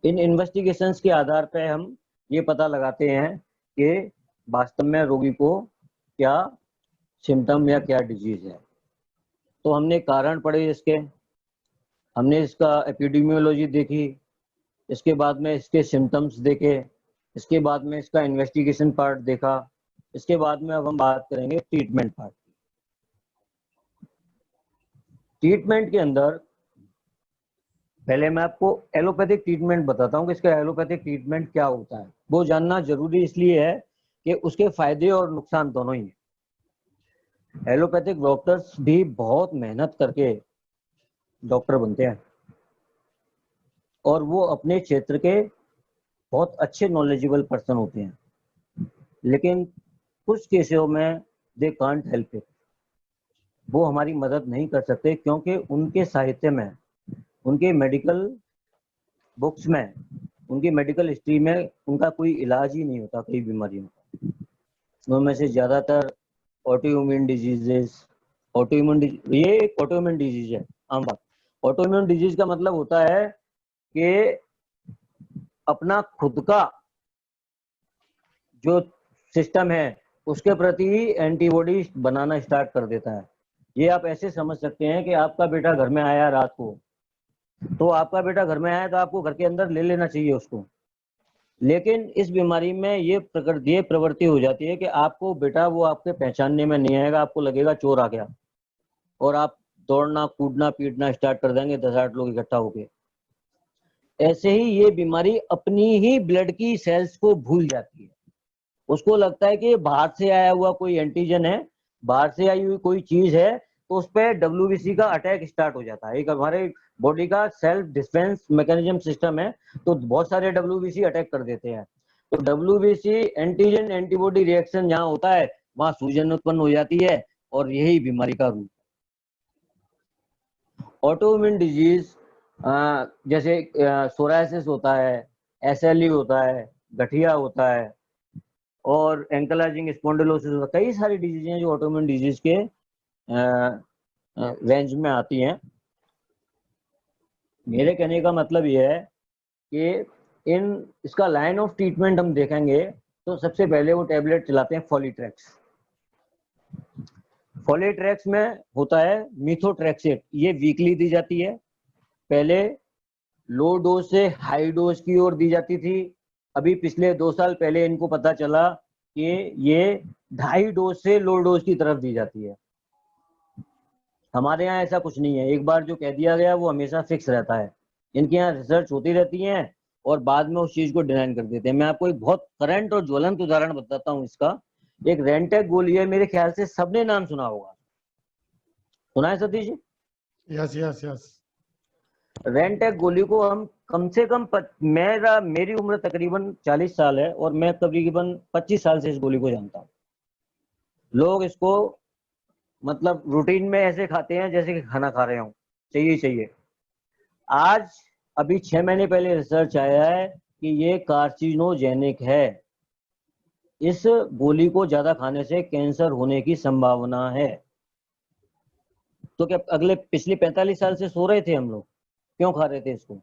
इन इन्वेस्टिगेशंस के आधार पर हम ये पता लगाते हैं कि वास्तव में रोगी को क्या सिम्टम या क्या डिजीज है। तो हमने कारण पढ़े इसके, हमने इसका एपिडेमियोलॉजी देखी, इसके बाद में इसके सिम्टम्स देखे, इसके बाद में इसका इन्वेस्टिगेशन पार्ट देखा, इसके बाद में अब हम बात करेंगे ट्रीटमेंट पार्ट की। ट्रीटमेंट के अंदर पहले मैं आपको एलोपैथिक ट्रीटमेंट बताता हूँ कि इसका एलोपैथिक ट्रीटमेंट क्या होता है। वो जानना जरूरी इसलिए है कि उसके फायदे और नुकसान दोनों ही हैं। एलोपैथिक डॉक्टर्स भी बहुत मेहनत करके डॉक्टर बनते हैं और वो अपने क्षेत्र के बहुत अच्छे नॉलेजेबल पर्सन होते हैं, लेकिन कुछ केसों में दे कांट हेल्प इट, वो हमारी मदद नहीं कर सकते क्योंकि उनके साहित्य में, उनके मेडिकल बुक्स में, उनकी मेडिकल हिस्ट्री में उनका कोई इलाज ही नहीं होता कई बीमारियों का। उनमें से ज्यादातर ऑटोइम्यून डिजीजेस, ये एक ऑटोइम्यून डिजीज है, आम बात। ऑटोइम्यून डिजीज का मतलब होता है कि अपना खुद का जो सिस्टम है उसके प्रति ही एंटीबॉडी बनाना स्टार्ट कर देता है। ये आप ऐसे समझ सकते हैं कि आपका बेटा घर में आया रात को, तो आपका बेटा घर में आया तो आपको घर के अंदर ले लेना चाहिए उसको, लेकिन इस बीमारी में ये प्रवृत्ति हो जाती है कि आपको बेटा वो आपके पहचानने में नहीं आएगा, आपको लगेगा चोर आ गया और आप दौड़ना कूदना पीटना स्टार्ट कर देंगे 10-8 लोग इकट्ठा होके। ऐसे ही ये बीमारी अपनी ही ब्लड की सेल्स को भूल जाती है, उसको लगता है कि बाहर से आया हुआ कोई एंटीजन है, बाहर से आई हुई कोई चीज है, तो उस पर WBC का अटैक स्टार्ट हो जाता है। एक हमारे बॉडी का सेल्फ डिफेंस मैकेनिज्म सिस्टम है, तो बहुत सारे WBC अटैक कर देते हैं। तो WBC एंटीजन एंटीबॉडी रिएक्शन जहां होता है वहां सूजन उत्पन्न हो जाती है और यही बीमारी का रूप। ऑटोइम्यून डिजीज जैसे सोरायसिस होता है, SLE होता है, गठिया होता है और एंकलाइजिंग स्पॉन्डिलोसिस होता है। कई सारी डिजीज हैं जो ऑटोइम्यून डिजीज के रेंज में आती हैं। मेरे कहने का मतलब यह है कि इसका लाइन ऑफ ट्रीटमेंट हम देखेंगे तो सबसे पहले वो टैबलेट चलाते हैं फॉलीट्रैक्स। फॉलीट्रैक्स में होता है मीथोट्रैक्सेट, ये वीकली दी जाती है। पहले लो डोज से हाई डोज की ओर दी जाती थी। अभी पिछले 2 साल पहले इनको पता चला कि ये 2.5 डोज से लो डोज की तरफ दी जाती है। हमारे यहाँ ऐसा कुछ नहीं है, एक बार जो कह दिया गया वो हमेशा फिक्स रहता है। इनके यहाँ रिसर्च होती रहती है और बाद में उस चीज को डिजाइन कर देते हैं। मैं आपको एक बहुत करंट और ज्वलंत उदाहरण बताता हूँ इसका। एक रेंटेक गोली है, मेरे ख्याल से सबने नाम सुना होगा, सुना है Satish ji? Yes yes yes. Rantac गोली को हम कम से कम मेरी उम्र तकरीबन 40 साल है और मैं तकरीबन 25 साल से इस गोली को जानता हूँ। लोग इसको मतलब रूटीन में ऐसे खाते हैं जैसे कि खाना खा रहे हो, चाहिए चाहिए। आज अभी 6 महीने पहले रिसर्च आया है कि ये कार्सिनोजेनिक है। इस गोली को ज्यादा खाने से कैंसर होने की संभावना है। तो क्या पिछले 45 साल से सो रहे थे हम लोग? क्यों खा रहे थे इसको?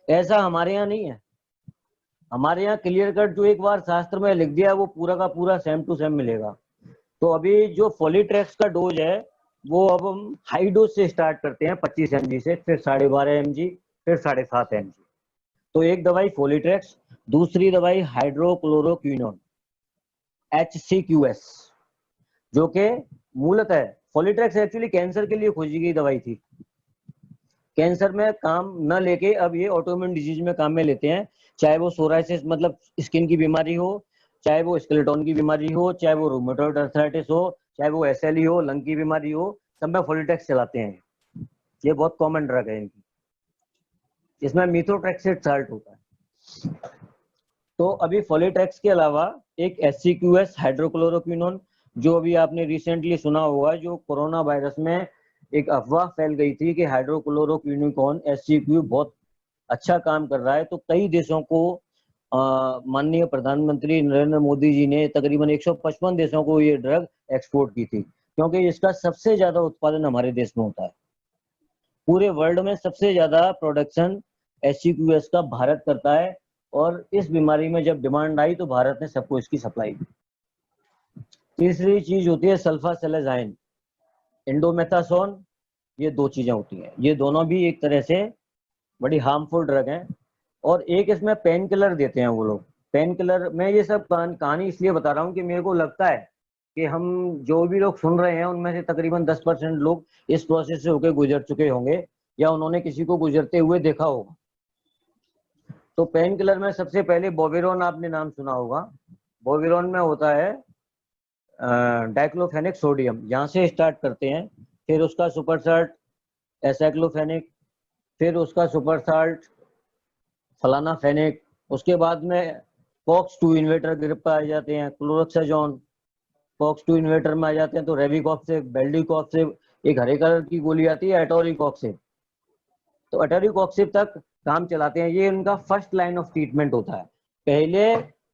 ऐसा हमारे यहाँ नहीं है। हमारे यहाँ क्लियर कट जो एक बार शास्त्र में लिख दिया वो पूरा का पूरा सेम टू सेम मिलेगा। तो अभी जो फॉलीट्रैक्स का डोज है वो अब हम हाई डोज से स्टार्ट करते हैं 25 mg से, फिर 12.5 mg, फिर 7.5 mg। तो एक दवाई फॉलीट्रैक्स, दूसरी दवाई हाइड्रोक्लोरोक्विनोन HCQS, जो कि मूलतः फॉलीट्रैक्स एक्चुअली कैंसर के लिए खोजी गई दवाई थी। कैंसर में काम न लेके अब ये ऑटोइम्यून डिजीज में काम में लेते हैं। चाहे वो सोराइसिस मतलब स्किन की बीमारी हो, चाहे वो स्केलेटन की बीमारी हो, चाहे वो रूमेटॉइड अर्थराइटिस हो, चाहे वो SLE हो, लंग की बीमारी हो, सब में फॉलीट्रैक्स चलाते हैं। ये बहुत कॉमन ड्रग है इनकी। इसमें मीथोट्रेक्सेट साल्ट होता है। तो अभी फॉलीट्रैक्स के अलावा एक HCQS हाइड्रोक्लोरोक्विनोन, जो अभी आपने रिसेंटली सुना होगा, जो कोरोना वायरस में एक अफवाह फैल गई थी कि हाइड्रोक्लोरोक्विनोन HCQ बहुत अच्छा काम कर रहा है। तो कई देशों को माननीय प्रधानमंत्री नरेंद्र मोदी जी ने तकरीबन 155 देशों को ये ड्रग एक्सपोर्ट की थी, क्योंकि इसका सबसे ज्यादा उत्पादन हमारे देश में होता है। पूरे वर्ल्ड में सबसे ज्यादा प्रोडक्शन HCQS का भारत करता है। और इस बीमारी में जब डिमांड आई तो भारत ने सबको इसकी सप्लाई दी। तीसरी चीज होती है सल्फासेलेजाइन, इंडोमेथासोन। ये 2 चीजें होती हैं, ये दोनों भी एक तरह से बड़ी हार्मफुल ड्रग हैं। और एक इसमें पेन किलर देते हैं वो लोग। पेन किलर, मैं ये सब कहानी इसलिए बता रहा हूँ कि मेरे को लगता है कि हम जो भी लोग सुन रहे हैं उनमें से तकरीबन 10% लोग इस प्रोसेस से होकर गुजर चुके होंगे या उन्होंने किसी को गुजरते हुए देखा होगा। तो पेन किलर में सबसे पहले बोविरोन, आपने नाम सुना होगा। बोविरोन में होता है डाइक्लोफेनिक सोडियम, यहाँ से स्टार्ट करते हैं। फिर उसका सुपर साल्ट एसाइक्लोफेनिक, फिर उसका सुपर साल्ट फलाना फेनिक। उसके बाद में कॉक्स-2 इन्वेटर ग्रुप पर आ जाते हैं, क्लोरोक्साजोन। कॉक्स-2 इन्वेटर में आ जाते हैं तो रेविकॉक्सिब, बेल्डिकॉक्सिब, एक हरे कलर की गोली आती है एटोरिकॉक्सिब। तो एटोरिकॉक्सिब तक काम चलाते हैं। ये इनका फर्स्ट लाइन ऑफ ट्रीटमेंट होता है।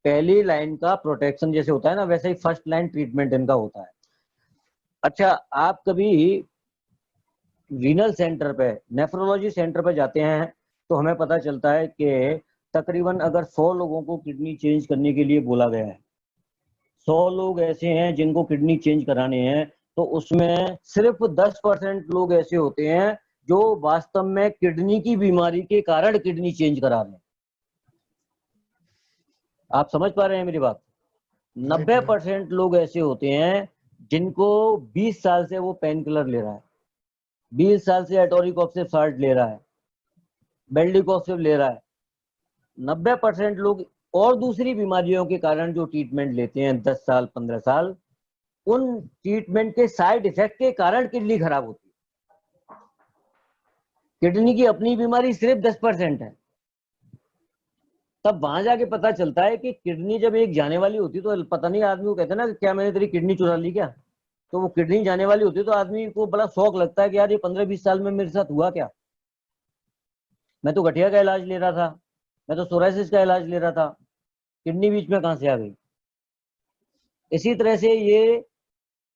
पहली लाइन का प्रोटेक्शन जैसे होता है ना, वैसे ही फर्स्ट लाइन ट्रीटमेंट इनका होता है। अच्छा, आप कभी रीनल सेंटर पे, नेफ्रोलॉजी सेंटर पे जाते हैं तो हमें पता चलता है कि तकरीबन अगर 100 लोगों को किडनी चेंज करने के लिए बोला गया है, 100 लोग ऐसे हैं जिनको किडनी चेंज कराने हैं, तो उसमें सिर्फ 10% लोग ऐसे होते हैं जो वास्तव में किडनी की बीमारी के कारण किडनी चेंज करा रहे हैं। आप समझ पा रहे हैं मेरी बात? 90% लोग ऐसे होते हैं जिनको 20 साल से वो पेन किलर ले रहा है, 20 साल से एटोरिकॉक्सिब साल्ट ले रहा है, बेल्डिकॉक्सिब ले रहा है। 90% लोग और दूसरी बीमारियों के कारण जो ट्रीटमेंट लेते हैं 10 साल 15 साल, उन ट्रीटमेंट के साइड इफेक्ट के कारण किडनी खराब होती है। किडनी की अपनी बीमारी सिर्फ 10% है। तब वहां जाके पता चलता है कि किडनी जब एक जाने वाली होती तो पता नहीं, आदमी को कहते हैं ना क्या मैंने तेरी किडनी चुरा ली क्या? तो वो किडनी जाने वाली होती तो आदमी को बड़ा शौक लगता है कि यार ये 15-20 साल में मेरे साथ हुआ क्या? मैं तो गठिया का इलाज ले रहा था, मैं तो सोराइसिस का इलाज ले रहा था, किडनी बीच में कहां से आ गई? इसी तरह से ये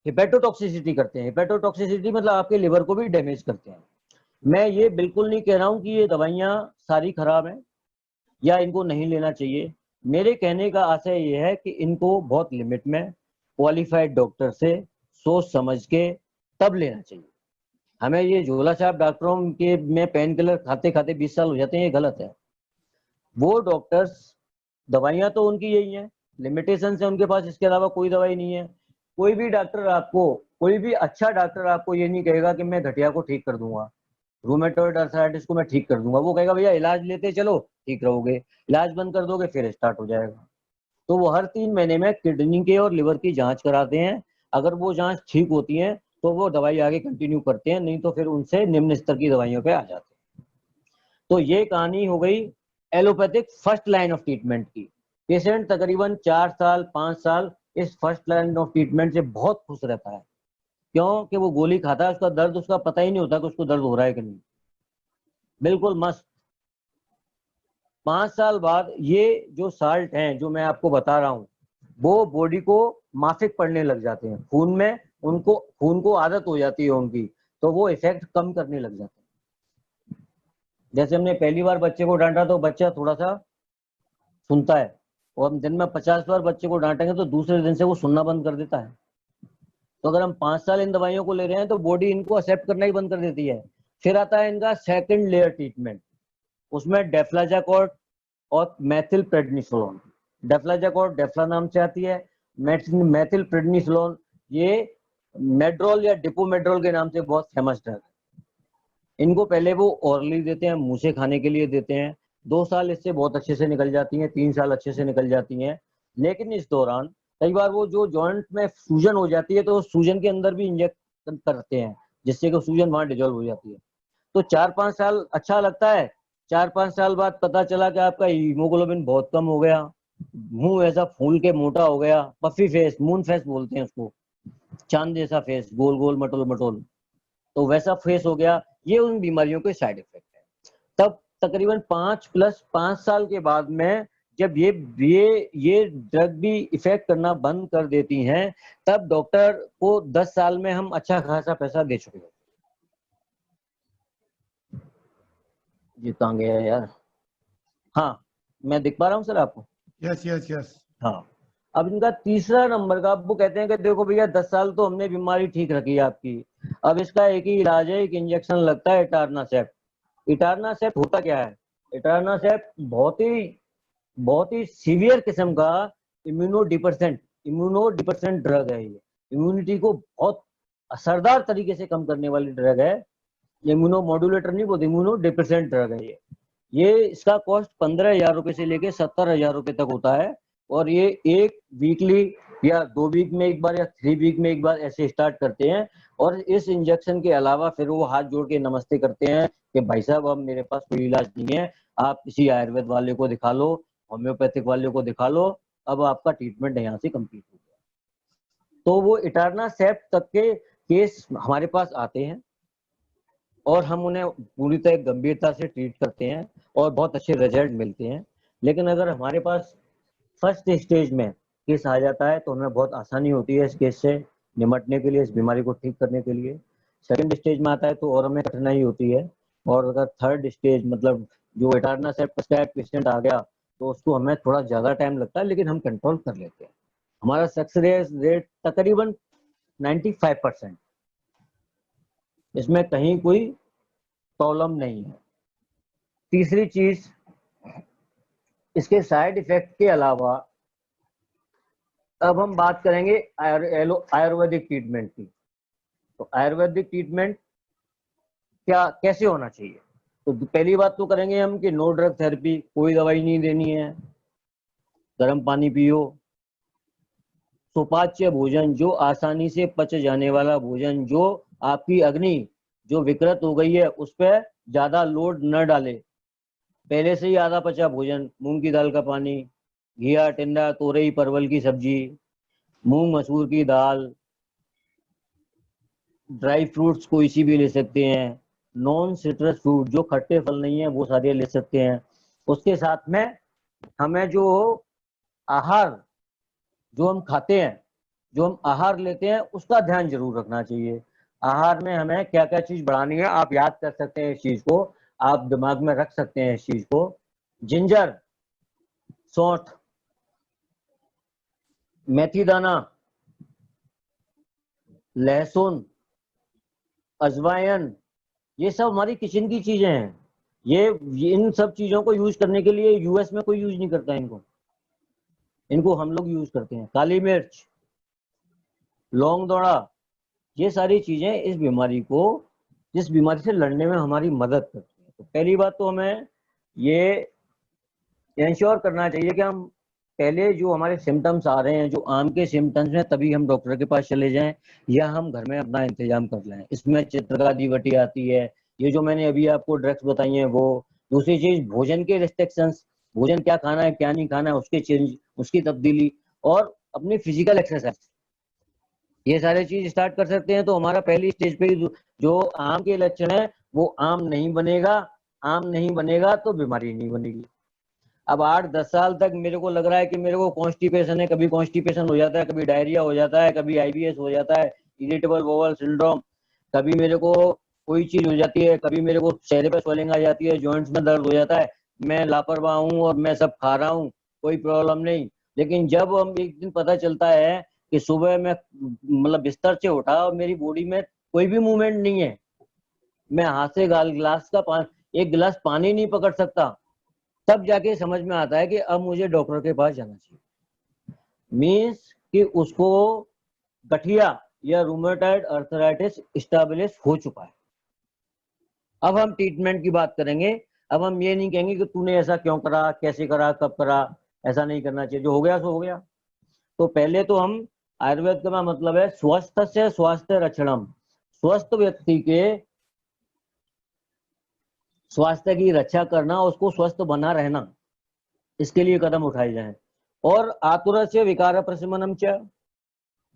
हिपेटोटॉक्सिसिटी करते हैं। हिपेटोटॉक्सिसिटी मतलब आपके लिवर को भी डैमेज करते हैं। मैं ये बिल्कुल नहीं कह रहा हूं कि ये दवाइयां सारी खराब हैं या इनको नहीं लेना चाहिए। मेरे कहने का आशय ये है कि इनको बहुत लिमिट में क्वालिफाइड डॉक्टर से सोच समझ के तब लेना चाहिए। हमें ये झोला छाप डॉक्टरों के में पेन किलर खाते खाते 20 साल हो जाते हैं, ये गलत है। वो डॉक्टर्स, दवाइयां तो उनकी यही हैं, लिमिटेशन है उनके पास, इसके अलावा कोई दवाई नहीं है। कोई भी डॉक्टर आपको, कोई भी अच्छा डॉक्टर आपको ये नहीं कहेगा कि मैं गठिया को ठीक कर दूंगा, रूमेटॉइड अर्थराइटिस को मैं ठीक कर दूंगा। वो कहेगा भैया इलाज लेते चलो ठीक रहोगे, इलाज बंद कर दोगे फिर स्टार्ट हो जाएगा। तो वो हर 3 महीने में किडनी के और लिवर की जांच कराते हैं। अगर वो जांच ठीक होती है तो वो दवाई आगे कंटिन्यू करते हैं, नहीं तो फिर उनसे निम्न स्तर की दवाइयों पे आ जाते हैं। तो ये कहानी हो गई allopathic first line of treatment की। पेशेंट तकरीबन 4 साल 5 साल इस फर्स्ट लाइन ऑफ ट्रीटमेंट से बहुत खुश रहता है। क्यों कि वो गोली खाता है, उसका दर्द उसका पता ही नहीं होता कि उसको दर्द हो रहा है कि नहीं, बिल्कुल मस्त। 5 साल बाद ये जो साल्ट हैं जो मैं आपको बता रहा हूँ, वो बॉडी को माफिक पड़ने लग जाते हैं, खून में उनको, खून को आदत हो जाती है उनकी, तो वो इफेक्ट कम करने लग जाते हैं। जैसे हमने पहली बार बच्चे को डांटा तो बच्चा थोड़ा सा सुनता है, और हम दिन में 50 बार बच्चे को डांटेंगे तो दूसरे दिन से वो सुनना बंद कर देता है। तो अगर हम 5 साल इन दवाइयों को ले रहे हैं तो बॉडी इनको एक्सेप्ट करना ही बंद कर देती है। फिर आता है इनका सेकंड लेयर ट्रीटमेंट, उसमें डेफ्लाजाकोर्ट और मेथिल प्रेडनिसोलोन। डेफ्लाजाकोर्ट डेफ्ला नाम से आती है, मेथिल प्रेडनिसोलोन ये मेड्रोल या डिपोमेड्रोल के नाम से बहुत फेमस ड्रग है। इनको पहले वो ओरली देते हैं, मुंह से खाने के लिए देते हैं। 2 साल इससे बहुत अच्छे से निकल जाती हैं, 3 साल अच्छे से निकल जाती हैं। लेकिन इस दौरान कई बार वो जो जॉइंट में सूजन हो जाती है तो सूजन के अंदर भी इंजेक्शन करते हैं, जिससे कि सूजन वहां डिजोल्व हो जाती है। तो 4-5 साल अच्छा लगता है। 4-5 साल बाद पता चला कि आपका हीमोग्लोबिन बहुत कम हो गया, मुंह ऐसा फूल के मोटा हो गया, पफी फेस, मून फेस बोलते हैं उसको, चांद जैसा फेस, गोल गोल मटोल मटोल, तो वैसा फेस हो गया। ये उन बीमारियों के साइड इफेक्ट है। तब तकरीबन 5+5 साल के बाद में जब ये ड्रग भी इफेक्ट करना बंद कर देती हैं, तब डॉक्टर को 10 साल में हम अच्छा खासा पैसा दे चुके हैं। ये कहाँ गया यार? हाँ, मैं दिख पा रहा हूँ सर आपको? Yes yes yes. हाँ। अब इनका तीसरा नंबर का, वो कहते हैं कि देखो भैया 10 साल तो हमने बीमारी ठीक रखी है आपकी, अब इसका एक ही इलाज है, एक इंजेक्शन लगता है इटारनासेप्ट। इटारनासेप्ट होता क्या है? इटारनासेप्ट बहुत ही सीवियर किस्म का इम्यूनो डिप्रेसेंट ड्रग है। ये इम्यूनिटी को बहुत असरदार तरीके से कम करने वाली ड्रग है। इम्यूनो मॉड्यूलेटर नहीं बोलते, इम्यूनो डिप्रेसेंट ड्रग है ये इसका कॉस्ट 15,000 रुपए से लेके 70,000 रुपए तक होता है। और ये एक वीकली या 2 वीक में एक बार या 3 वीक में एक बार ऐसे स्टार्ट करते हैं। और इस इंजेक्शन के अलावा फिर वो हाथ जोड़ के नमस्ते करते हैं कि भाई साहब अब मेरे पास कोई इलाज नहीं है, आप किसी आयुर्वेद वाले को दिखा लो, होम्योपैथिक वाले को दिखा लो, अब आपका ट्रीटमेंट यहाँ से कंप्लीट हो गया। तो वो इटारना सेप्ट तक के केस हमारे पास आते हैं और हम उन्हें पूरी तरह गंभीरता से ट्रीट करते हैं और बहुत अच्छे रिजल्ट मिलते हैं। लेकिन अगर हमारे पास फर्स्ट स्टेज में केस आ जाता है तो हमें बहुत आसानी होती है इस केस से निपटने के लिए, इस बीमारी को ठीक करने के लिए। सेकंड स्टेज में आता है तो और हमें कठिनाई होती है। और अगर थर्ड स्टेज मतलब जो इटारना सेप्ट पेशेंट आ गया तो उसको हमें थोड़ा ज्यादा टाइम लगता है, लेकिन हम कंट्रोल कर लेते हैं। हमारा सक्सेस रेट तकरीबन 95%, इसमें कहीं कोई प्रॉब्लम नहीं है। तीसरी चीज, इसके साइड इफेक्ट के अलावा अब हम बात करेंगे आयुर्वेदिक ट्रीटमेंट की। तो आयुर्वेदिक ट्रीटमेंट क्या कैसे होना चाहिए? तो पहली बात तो करेंगे हम कि नो ड्रग थेरेपी, कोई दवाई नहीं देनी है, गर्म पानी पियो, सुपाच्य भोजन, जो आसानी से पच जाने वाला भोजन, जो आपकी अग्नि जो विकृत हो गई है उस पर ज्यादा लोड न डाले, पहले से ही आधा पचा भोजन, मूंग की दाल का पानी, घिया, टिंडा, तोरई, परवल की सब्जी, मूंग मसूर की दाल, ड्राई फ्रूट्स कोई सी भी ले सकते हैं, नॉन सिट्रस फ्रूट जो खट्टे फल नहीं है वो सारे ले सकते हैं। उसके साथ में हमें जो आहार जो हम खाते हैं, जो हम आहार लेते हैं उसका ध्यान जरूर रखना चाहिए। आहार में हमें क्या क्या चीज बढ़ानी है आप याद कर सकते हैं, इस चीज को आप दिमाग में रख सकते हैं इस चीज को। जिंजर, सौंठ, मेथी दाना, लहसुन, अजवाइन, ये सब हमारी किचन की चीजें हैं। ये इन सब चीजों को यूज करने के लिए यूएस में कोई यूज नहीं करता इनको, इनको हम लोग यूज करते हैं। काली मिर्च, लौंग दौड़ा, ये सारी चीजें इस बीमारी को, जिस बीमारी से लड़ने में हमारी मदद करती है। तो पहली बात तो हमें ये इंश्योर करना चाहिए कि हम पहले जो हमारे सिम्टम्स आ रहे हैं, जो आम के सिम्टम्स हैं, तभी हम डॉक्टर के पास चले जाएं या हम घर में अपना इंतजाम कर लें। इसमें चित्रगादी आती है, ये जो मैंने अभी आपको ड्रग्स बताई हैं वो। दूसरी चीज भोजन के रिस्ट्रिक्शंस, भोजन क्या खाना है क्या नहीं खाना है उसके चेंज, उसकी तब्दीली, और अपनी फिजिकल एक्सरसाइज, ये सारे चीज स्टार्ट कर सकते हैं। तो हमारा पहली स्टेज पे जो आम के लक्षण है वो आम नहीं बनेगा। आम नहीं बनेगा तो बीमारी नहीं बनेगी। अब 8-10 साल तक मेरे को लग रहा है कि मेरे को कॉन्स्टिपेशन है, कभी कॉन्स्टिपेशन हो जाता है, कभी डायरिया हो जाता है, कभी आईबीएस हो जाता है, इरिटेबल बाउल सिंड्रोम, कभी मेरे को कोई चीज हो जाती है, कभी मेरे को चेहरे पे स्वेलिंग आ जाती है, जॉइंट्स में दर्द हो जाता है, मैं लापरवाह हूँ और मैं सब खा रहा हूँ, कोई प्रॉब्लम नहीं। लेकिन जब हम एक दिन पता चलता है कि सुबह मैं मतलब बिस्तर से उठा और मेरी बॉडी में कोई भी मूवमेंट नहीं है, मैं हाथ से एक गिलास पानी नहीं पकड़ सकता, तब जाके समझ में आता है कि अब मुझे डॉक्टर के पास जाना चाहिए। मीन्स कि उसको गठिया या रूमेटॉइड अर्थराइटिस स्टेबलिश हो चुका है। अब हम ट्रीटमेंट की बात करेंगे। अब हम ये नहीं कहेंगे कि तूने ऐसा क्यों करा, कैसे करा, कब करा, ऐसा नहीं करना चाहिए, जो हो गया सो हो गया। तो पहले तो हम, आयुर्वेद का मतलब है स्वस्थ से स्वास्थ्य रक्षणम, स्वस्थ व्यक्ति के स्वास्थ्य की रक्षा करना, उसको स्वस्थ बना रहना, इसके लिए कदम उठाए जाएं। और आतुर से विकार प्रशमनम च,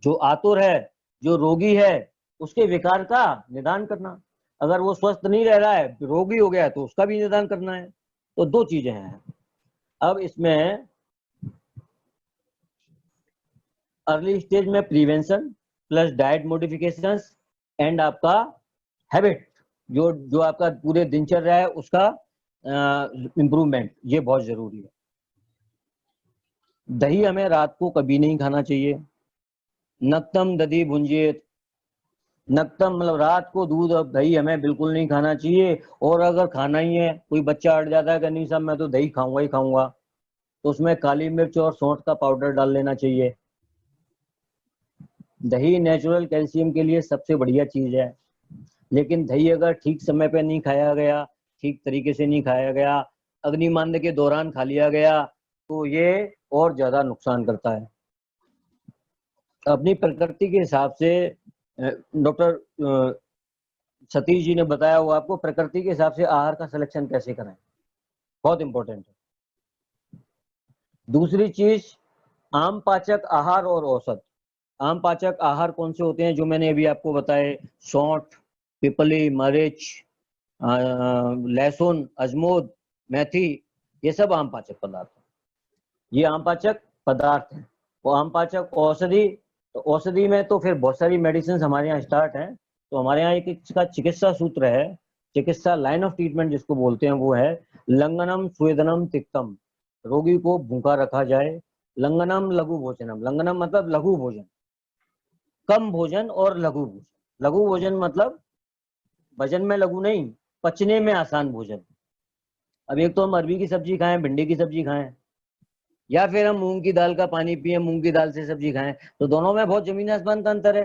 जो आतुर है, जो रोगी है, उसके विकार का निदान करना। अगर वो स्वस्थ नहीं रह रहा है, रोगी हो गया, तो उसका भी निदान करना है। तो दो चीजें हैं। अब इसमें अर्ली स्टेज में prevention plus diet modifications and आपका हैबिट, जो जो आपका पूरे दिनचर्या है उसका इम्प्रूवमेंट, ये बहुत जरूरी है। दही हमें रात को कभी नहीं खाना चाहिए। नक्तम दधी भुंजित, नक्तम मतलब रात को दूध और दही हमें बिल्कुल नहीं खाना चाहिए। और अगर खाना ही है, कोई बच्चा अड़ जाता है कि नहीं साहब मैं तो दही खाऊंगा ही खाऊंगा, तो उसमें काली मिर्च और सौंठ का पाउडर डाल लेना चाहिए। दही नेचुरल कैल्शियम के लिए सबसे बढ़िया चीज है, लेकिन दही अगर ठीक समय पे नहीं खाया गया, ठीक तरीके से नहीं खाया गया, अग्निमांद के दौरान खा लिया गया, तो ये और ज्यादा नुकसान करता है। अपनी प्रकृति के हिसाब से डॉक्टर सतीश जी ने बताया हुआ आपको, प्रकृति के हिसाब से आहार का सिलेक्शन कैसे करें, बहुत इंपॉर्टेंट है। दूसरी चीज, आम पाचक आहार और औषध। आम पाचक आहार कौन से होते हैं, जो मैंने अभी आपको बताए, सौंठ, पिपली, मरीच, लहसुन, अजमोद, मेथी, ये सब आम पाचक पदार्थ हैं। ये आम पाचक पदार्थ हैं। वो आम पाचक औषधि, तो औषधि में तो फिर बहुत सारी मेडिसिन हमारे यहाँ स्टार्ट हैं। तो हमारे यहाँ एक इसका चिकित्सा सूत्र है, चिकित्सा लाइन ऑफ ट्रीटमेंट जिसको बोलते हैं, वो है लंगनम स्वेदनम तिक्तम। रोगी को भूखा रखा जाए। लंगनम लघु भोजनम, लंगनम मतलब लघु भोजन, कम भोजन, और लघु भोजन। लघु भोजन मतलब वजन में लघु नहीं, पचने में आसान भोजन। अब एक तो हम अरबी की सब्जी खाएं, भिंडी की सब्जी खाएं, या फिर हम मूंग की दाल का पानी पिए, मूंग की दाल से सब्जी खाएं, तो दोनों में बहुत जमीन आसमान का अंतर है।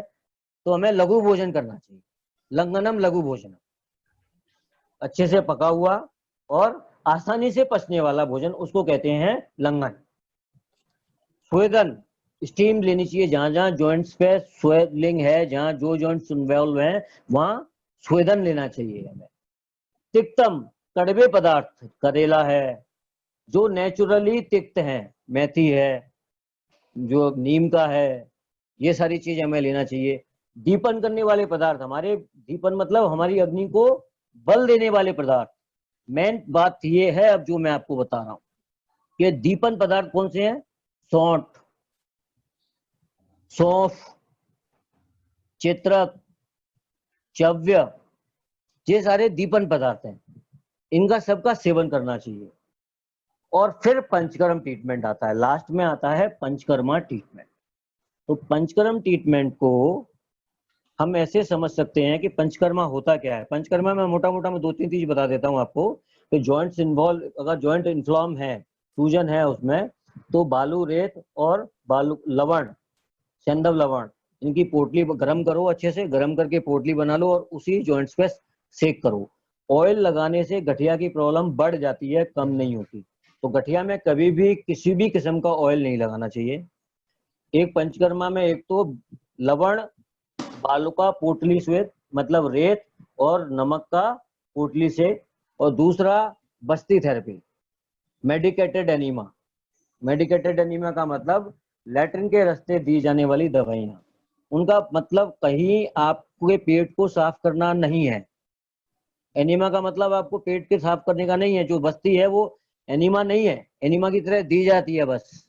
तो हमें लघु भोजन करना चाहिए। लंगनम लघु भोजन, अच्छे से पका हुआ और आसानी से पचने वाला भोजन, उसको कहते हैं लंगन। स्वेदन, स्टीम लेनी चाहिए। जहां जहां जॉइंट्स पे स्वेलिंग है, जहां जो जॉइंट्स इन्वॉल्व हैं, वहां स्वेदन लेना चाहिए हमें। तिक्तम, कड़वे पदार्थ, करेला है जो नेचुरली तिक्त है, मेथी है, जो नीम का है, ये सारी चीज हमें लेना चाहिए। दीपन करने वाले पदार्थ, हमारे दीपन मतलब हमारी अग्नि को बल देने वाले पदार्थ। मेन बात ये है अब जो मैं आपको बता रहा हूं कि दीपन पदार्थ कौन से हैं। सौंठ, सौंफ, चित्रक, चव्य, ये सारे दीपन पदार्थ हैं। इनका सबका सेवन करना चाहिए। और फिर पंचकर्म ट्रीटमेंट आता है, लास्ट में आता है पंचकर्मा ट्रीटमेंट। तो पंचकर्म ट्रीटमेंट को हम ऐसे समझ सकते हैं कि पंचकर्मा होता क्या है। पंचकर्मा में मोटा मोटा मैं 2-3 चीज बता देता हूँ आपको कि जॉइंट्स इन्वॉल्व, अगर जॉइंट इन्फ्लॉम है, सूजन है उसमें, तो बालू रेत और बालू लवण, सेंधव लवण, इनकी पोटली गर्म करो, अच्छे से गर्म करके पोटली बना लो और उसी जॉइंट्स पे सेक करो। ऑयल लगाने से गठिया की प्रॉब्लम बढ़ जाती है, कम नहीं होती। तो गठिया में कभी भी किसी भी किस्म का ऑयल नहीं लगाना चाहिए। एक पंचकर्मा में एक तो लवण, बालू का पोटली श्वेत मतलब रेत और नमक का पोटली से, और दूसरा बस्ती therapy, medicated enema. Medicated enema का मतलब लैट्रिन के रास्ते दी जाने वाली दवाइयां, उनका मतलब कहीं आपके पेट को साफ करना नहीं है। एनीमा का मतलब आपको पेट के साफ करने का नहीं है। जो बस्ती है वो एनीमा नहीं है, एनीमा की तरह दी जाती है बस।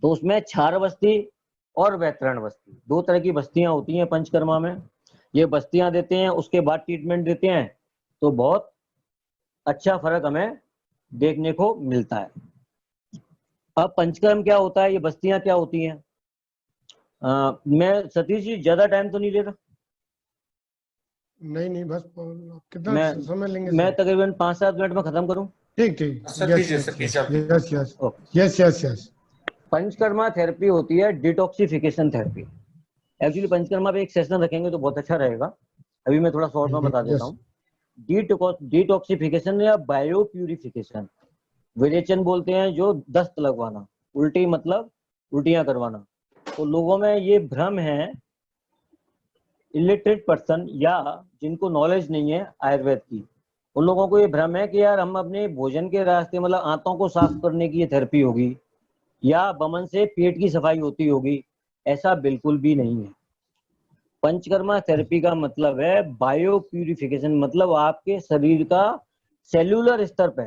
तो उसमें क्षार बस्ती और वैतरण बस्ती, 2 तरह की बस्तियां होती हैं पंचकर्मा में। ये बस्तियां देते हैं, उसके बाद ट्रीटमेंट देते हैं, तो बहुत अच्छा फर्क हमें देखने को मिलता है। अब पंचकर्म क्या होता है, ये बस्तियां क्या होती हैं? मैं सतीश जी ज्यादा टाइम तो नहीं ले रहा। नहीं बस कितना मैं समय लेंगे मैं सर? तकरीबन 5-7 मिनट में खत्म करूं। ठीक ठीक, सर यस कीजिए, यस सर कीजिए आप। Yes yes okay. Yes yes yes. Panchakarma therapy होती है डिटॉक्सिफिकेशन थेरेपी। एक्चुअली पंचकर्मा पे एक सेशन रखेंगे तो बहुत अच्छा रहेगा, अभी मैं थोड़ा शॉर्ट में बता देता यस हूँ। डिटॉक्सिफिकेशन या बायो प्यूरिफिकेशन, विरेचन बोलते हैं, जो दस्त लगवाना, उल्टी मतलब उल्टियां करवाना। तो लोगों में ये भ्रम है, इलिटरेट पर्सन या जिनको नॉलेज नहीं है आयुर्वेद की, उन लोगों को ये भ्रम है कि यार हम अपने भोजन के रास्ते मतलब आंतों को साफ करने की ये थेरेपी होगी या बमन से पेट की सफाई होती होगी। ऐसा बिल्कुल भी नहीं है। पंचकर्मा थेरेपी का मतलब है बायो प्यूरिफिकेशन, मतलब आपके शरीर का सेल्यूलर स्तर पे,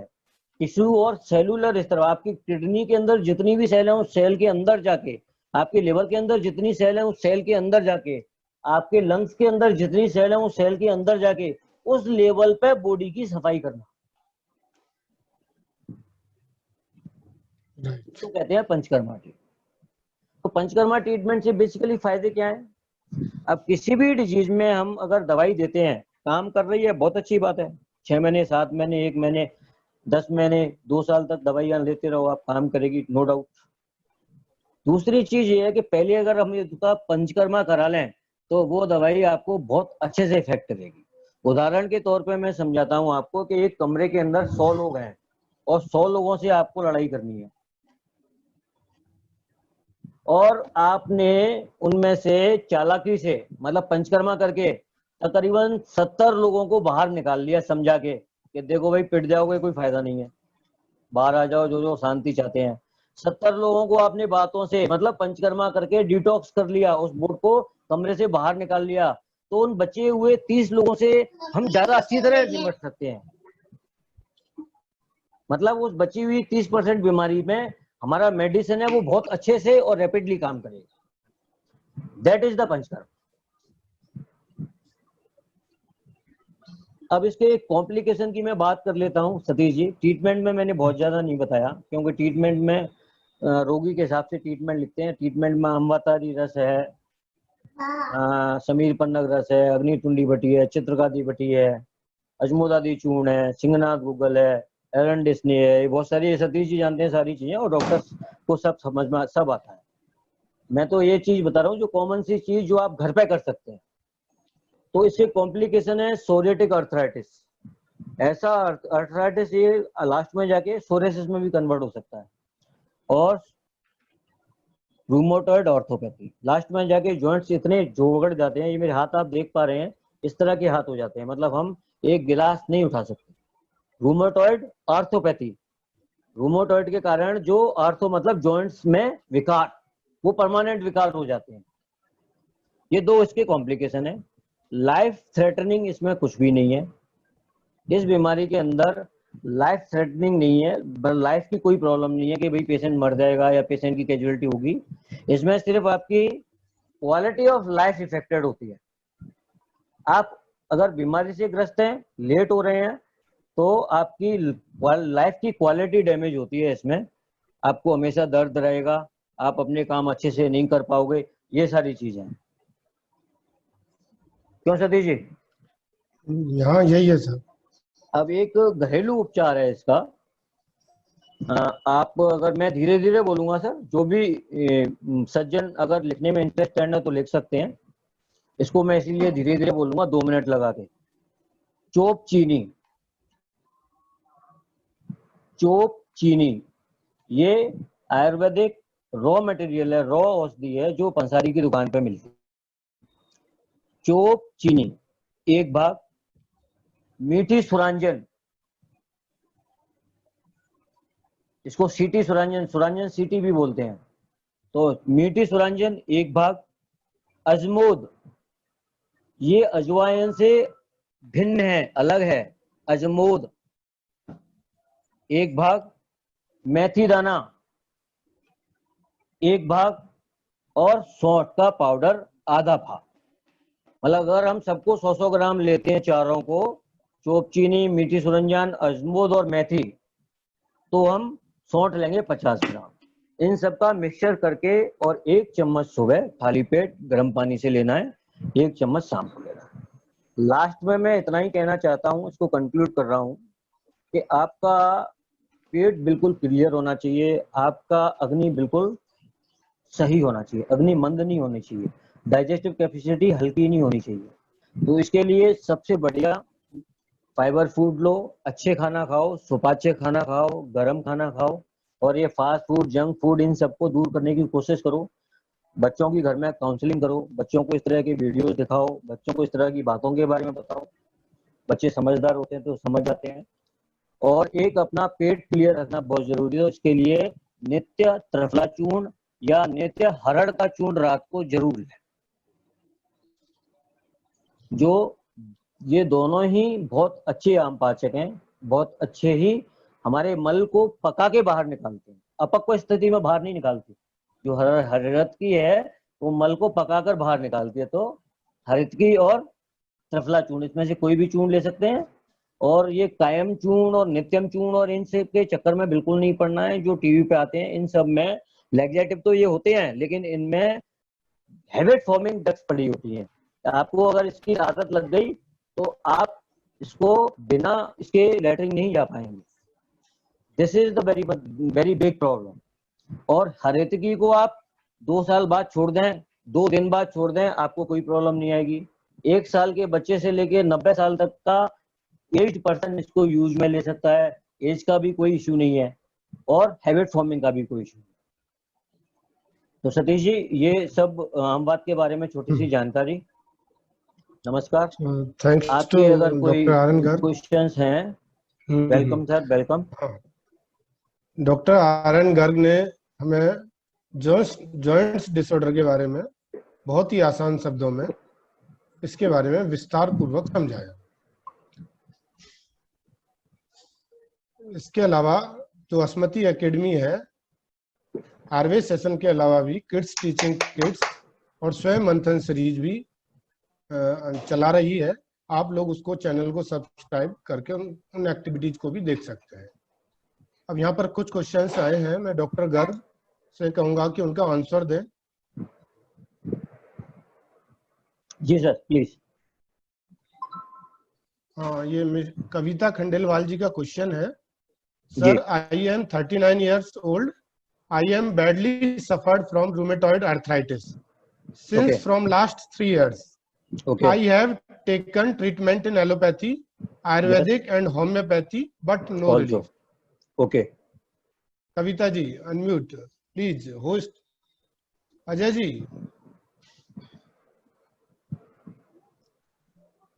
टिश्यू और सेल्यूलर स्तर, आपकी किडनी के अंदर जितनी भी सेल है उस सेल के अंदर जाके, आपके लिवर के अंदर जितनी सेल है उस सेल के अंदर जाके, आपके लंग्स के अंदर जितनी सेल है उस सेल के अंदर जाके उस लेवल पे बॉडी की सफाई करना, तो कहते हैं पंचकर्मा ट्रीटमेंट। तो पंचकर्मा ट्रीटमेंट से बेसिकली फायदे क्या है? अब किसी भी डिजीज में हम अगर दवाई देते हैं, काम कर रही है, बहुत अच्छी बात है। 6 महीने, 7 महीने, 1 महीने, 10 महीने, 2 साल तक दवाइयां लेते रहो, आप काम करेगी, नो डाउट। दूसरी चीज ये है कि पहले अगर हम इसका पंचकर्मा करा लें तो वो दवाई आपको बहुत अच्छे से इफेक्ट करेगी। उदाहरण के तौर पे मैं समझाता हूँ आपको कि एक कमरे के अंदर 100 लोग हैं और 100 लोगों से आपको लड़ाई करनी है, और आपने उनमें से चालाकी से मतलब पंचकर्मा करके तकरीबन 70 लोगों को बाहर निकाल लिया, समझा के कि देखो भाई पिट जाओगे, कोई फायदा नहीं है, बाहर आ जाओ, जो जो शांति चाहते हैं। 70 लोगों को आपने बातों से मतलब पंचकर्मा करके डिटॉक्स कर लिया, उस बोर्ड को कमरे से बाहर निकाल लिया, तो उन बचे हुए 30 लोगों से हम ज्यादा अच्छी तरह निपट सकते हैं। मतलब उस बची हुई 30% बीमारी में हमारा मेडिसिन है वो बहुत अच्छे से और रैपिडली काम करेगा। That is the panchakarma. अब इसके कॉम्प्लिकेशन की मैं बात कर लेता हूं सतीश जी। ट्रीटमेंट में मैंने बहुत ज्यादा नहीं बताया, क्योंकि ट्रीटमेंट में रोगी के हिसाब से ट्रीटमेंट लिखते हैं। ट्रीटमेंट में अम्बातारी रस है, समीर पन्नग रस है, अग्निटुंडी बटी है, चित्रकादी बटी है, अजमोदादी चूर्ण है, सिंगनाथ गूगल है, एरन डिस्नी है, ये बहुत सारी सतीश जी जानते हैं सारी चीजें, और डॉक्टर्स को सब समझ में सब आता है। मैं तो ये चीज बता रहा हूँ जो कॉमन सी चीज जो आप घर पे कर सकते हैं। तो इससे कॉम्प्लिकेशन है सोरियाटिक अर्थराइटिस। ऐसा अर्थराइटिस ये लास्ट में जाके सोरेसिस में भी कन्वर्ट हो सकता है, और रूमेटॉइड ऑर्थोपैथी, लास्ट में जाके जॉइंट्स इतने जोगड़ जाते हैं, ये मेरे हाथ आप देख पा रहे हैं, इस तरह के हाथ हो जाते हैं, मतलब हम एक गिलास नहीं उठा सकते। रूमेटॉइड ऑर्थोपैथी, रूमेटॉइड के कारण जो आर्थो मतलब जॉइंट्स में विकार, वो परमानेंट विकार हो जाते हैं। ये 2 इसके कॉम्प्लिकेशन है। लाइफ थ्रेटनिंग इसमें कुछ भी नहीं है। इस बीमारी के अंदर लाइफ थ्रेटनिंग नहीं है, लाइफ की कोई प्रॉब्लम नहीं है कि भाई पेशेंट मर जाएगा या पेशेंट की कैजुअलिटी होगी। इसमें सिर्फ आपकी क्वालिटी ऑफ लाइफ इफेक्टेड होती है। आप अगर बीमारी से ग्रस्त हैं, लेट हो रहे हैं, तो आपकी लाइफ की क्वालिटी डैमेज होती है। इसमें आपको हमेशा दर्द रहेगा, आप अपने काम अच्छे से नहीं कर पाओगे, ये सारी चीजें हैं। क्यों सतीश जी? यहाँ यही है सर। अब एक घरेलू उपचार है इसका। आप, अगर मैं धीरे धीरे बोलूंगा सर, जो भी सज्जन अगर लिखने में इंटरेस्ट है तो लिख सकते हैं। इसको मैं इसीलिए धीरे धीरे बोलूंगा, 2 मिनट लगा के। चोप चीनी, चोप चीनी, ये आयुर्वेदिक रॉ मटेरियल है, रॉ औषधि है जो पंसारी की दुकान पे मिलती है। चोप चीनी 1 भाग। मीठी सुरांजन, इसको सीटी सुरांजन, सुरांजन सीटी भी बोलते हैं, तो मीठी सुरांजन 1 भाग। अजमोद, ये अजवाइन से भिन्न है, अलग है। अजमोद 1 भाग। मेथी दाना 1 भाग। और सौंठ का पाउडर आधा भाग। मतलब अगर हम सबको 100-100 ग्राम लेते हैं चारों को, चोप चीनी, मीठी सुरंजन, अजमोद और मेथी, तो हम सौंठ लेंगे 50 ग्राम। इन सब का मिक्सचर करके और 1 चम्मच सुबह खाली पेट गर्म पानी से लेना है, 1 चम्मच शाम को लेना है। लास्ट में मैं इतना ही कहना चाहता हूँ, इसको कंक्लूड कर रहा हूँ कि आपका पेट बिल्कुल क्लियर होना चाहिए, आपका अग्नि बिल्कुल सही होना चाहिए, अग्नि मंद नहीं होनी चाहिए, डाइजेस्टिव कैपेसिटी हल्की नहीं होनी चाहिए। तो इसके लिए सबसे बढ़िया फाइबर फूड लो, अच्छे खाना खाओ, सुपाच्य खाना खाओ, गर्म खाना खाओ, और ये फास्ट फूड, जंक फूड, इन सबको दूर करने की कोशिश करो। बच्चों की घर में काउंसलिंग करो, बच्चों को इस तरह के वीडियो दिखाओ, बच्चों को इस तरह की बातों के बारे में बताओ। बच्चे समझदार होते हैं तो समझ जाते हैं। और एक अपना पेट क्लियर रखना बहुत जरूरी है, इसके लिए नित्य त्रिफला चूर्ण या नित्य हरड़ का चूर्ण रात को जरूर लें। जो ये दोनों ही बहुत अच्छे आम पाचक हैं, बहुत अच्छे ही हमारे मल को पका के बाहर निकालते हैं, अपक्व स्थिति में बाहर नहीं निकालती। जो हरित की है वो मल को पकाकर बाहर निकालती है। तो हरित की और त्रिफला चूर्ण, इसमें से कोई भी चूर्ण ले सकते हैं। और ये कायम चूर्ण और नित्यम चूर्ण और इन सब के चक्कर में बिल्कुल नहीं पड़ना है जो टीवी पे आते हैं। इन सब में लैक्सेटिव तो ये होते हैं, लेकिन इनमें हैबिट फॉर्मिंग ड्रग्स पड़ी होती है। आपको अगर इसकी आदत लग गई तो आप इसको बिना इसके लैटरिन नहीं जा पाएंगे। This is the very big problem. और हरेतकी को आप 2 साल बाद छोड़ दें, 2 दिन बाद छोड़ दें, आपको कोई प्रॉब्लम नहीं आएगी। 1 साल के बच्चे से लेके 90 साल तक का 8% इसको यूज में ले सकता है। एज का भी कोई इश्यू नहीं है और हैबिट फॉर्मिंग का भी कोई इश्यू नहीं। तो सतीश जी, ये सब आम बात के बारे में छोटी सी जानकारी। नमस्कार। थैंक्स टू आपके अगर कोई doctor R N Garg. Questions हैं, welcome sir, welcome. Doctor R N Garg ने हमें जॉइंट्स डिसऑर्डर के बारे में बहुत ही आसान शब्दों में इसके बारे में विस्तार पूर्वक समझाया। इसके अलावा जो अस्मति एकेडमी है, आरवे सेशन के अलावा भी किड्स टीचिंग किड्स और स्वयं मंथन सीरीज भी चला रही है। आप लोग उसको, चैनल को सब्सक्राइब करके उन एक्टिविटीज को भी देख सकते हैं। अब यहाँ पर कुछ क्वेश्चंस आए हैं, मैं डॉक्टर गर्ग से कहूंगा कि उनका आंसर दें। जी सर, प्लीज। हाँ, ये कविता खंडेलवाल जी का क्वेश्चन है। Sir, I am 39 years old. I am badly suffered from rheumatoid arthritis since from last 3 years. I have taken treatment in allopathy, Ayurvedic and homeopathy, but no relief. Kavita ji, unmute please. Host Ajay ji.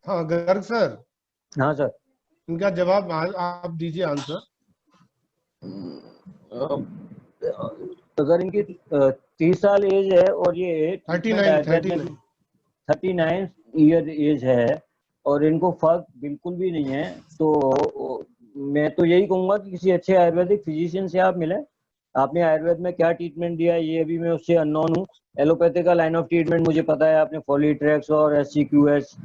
हाँ Garg sir. हाँ sir. इनका जवाब आप दीजिए, answer. अगर इनकी 30 साल as है और ये 39 ईयर एज है और इनको फर्क बिल्कुल भी नहीं है, तो मैं तो यही कहूंगा कि किसी अच्छे आयुर्वेदिक फिजिशियन से आप मिलें। आपने आयुर्वेद में क्या ट्रीटमेंट दिया है ये अभी मैं उससे अननोन हूँ। एलोपैथी का लाइन ऑफ ट्रीटमेंट मुझे पता है, आपने फॉलीट्रेक्स और SCQS,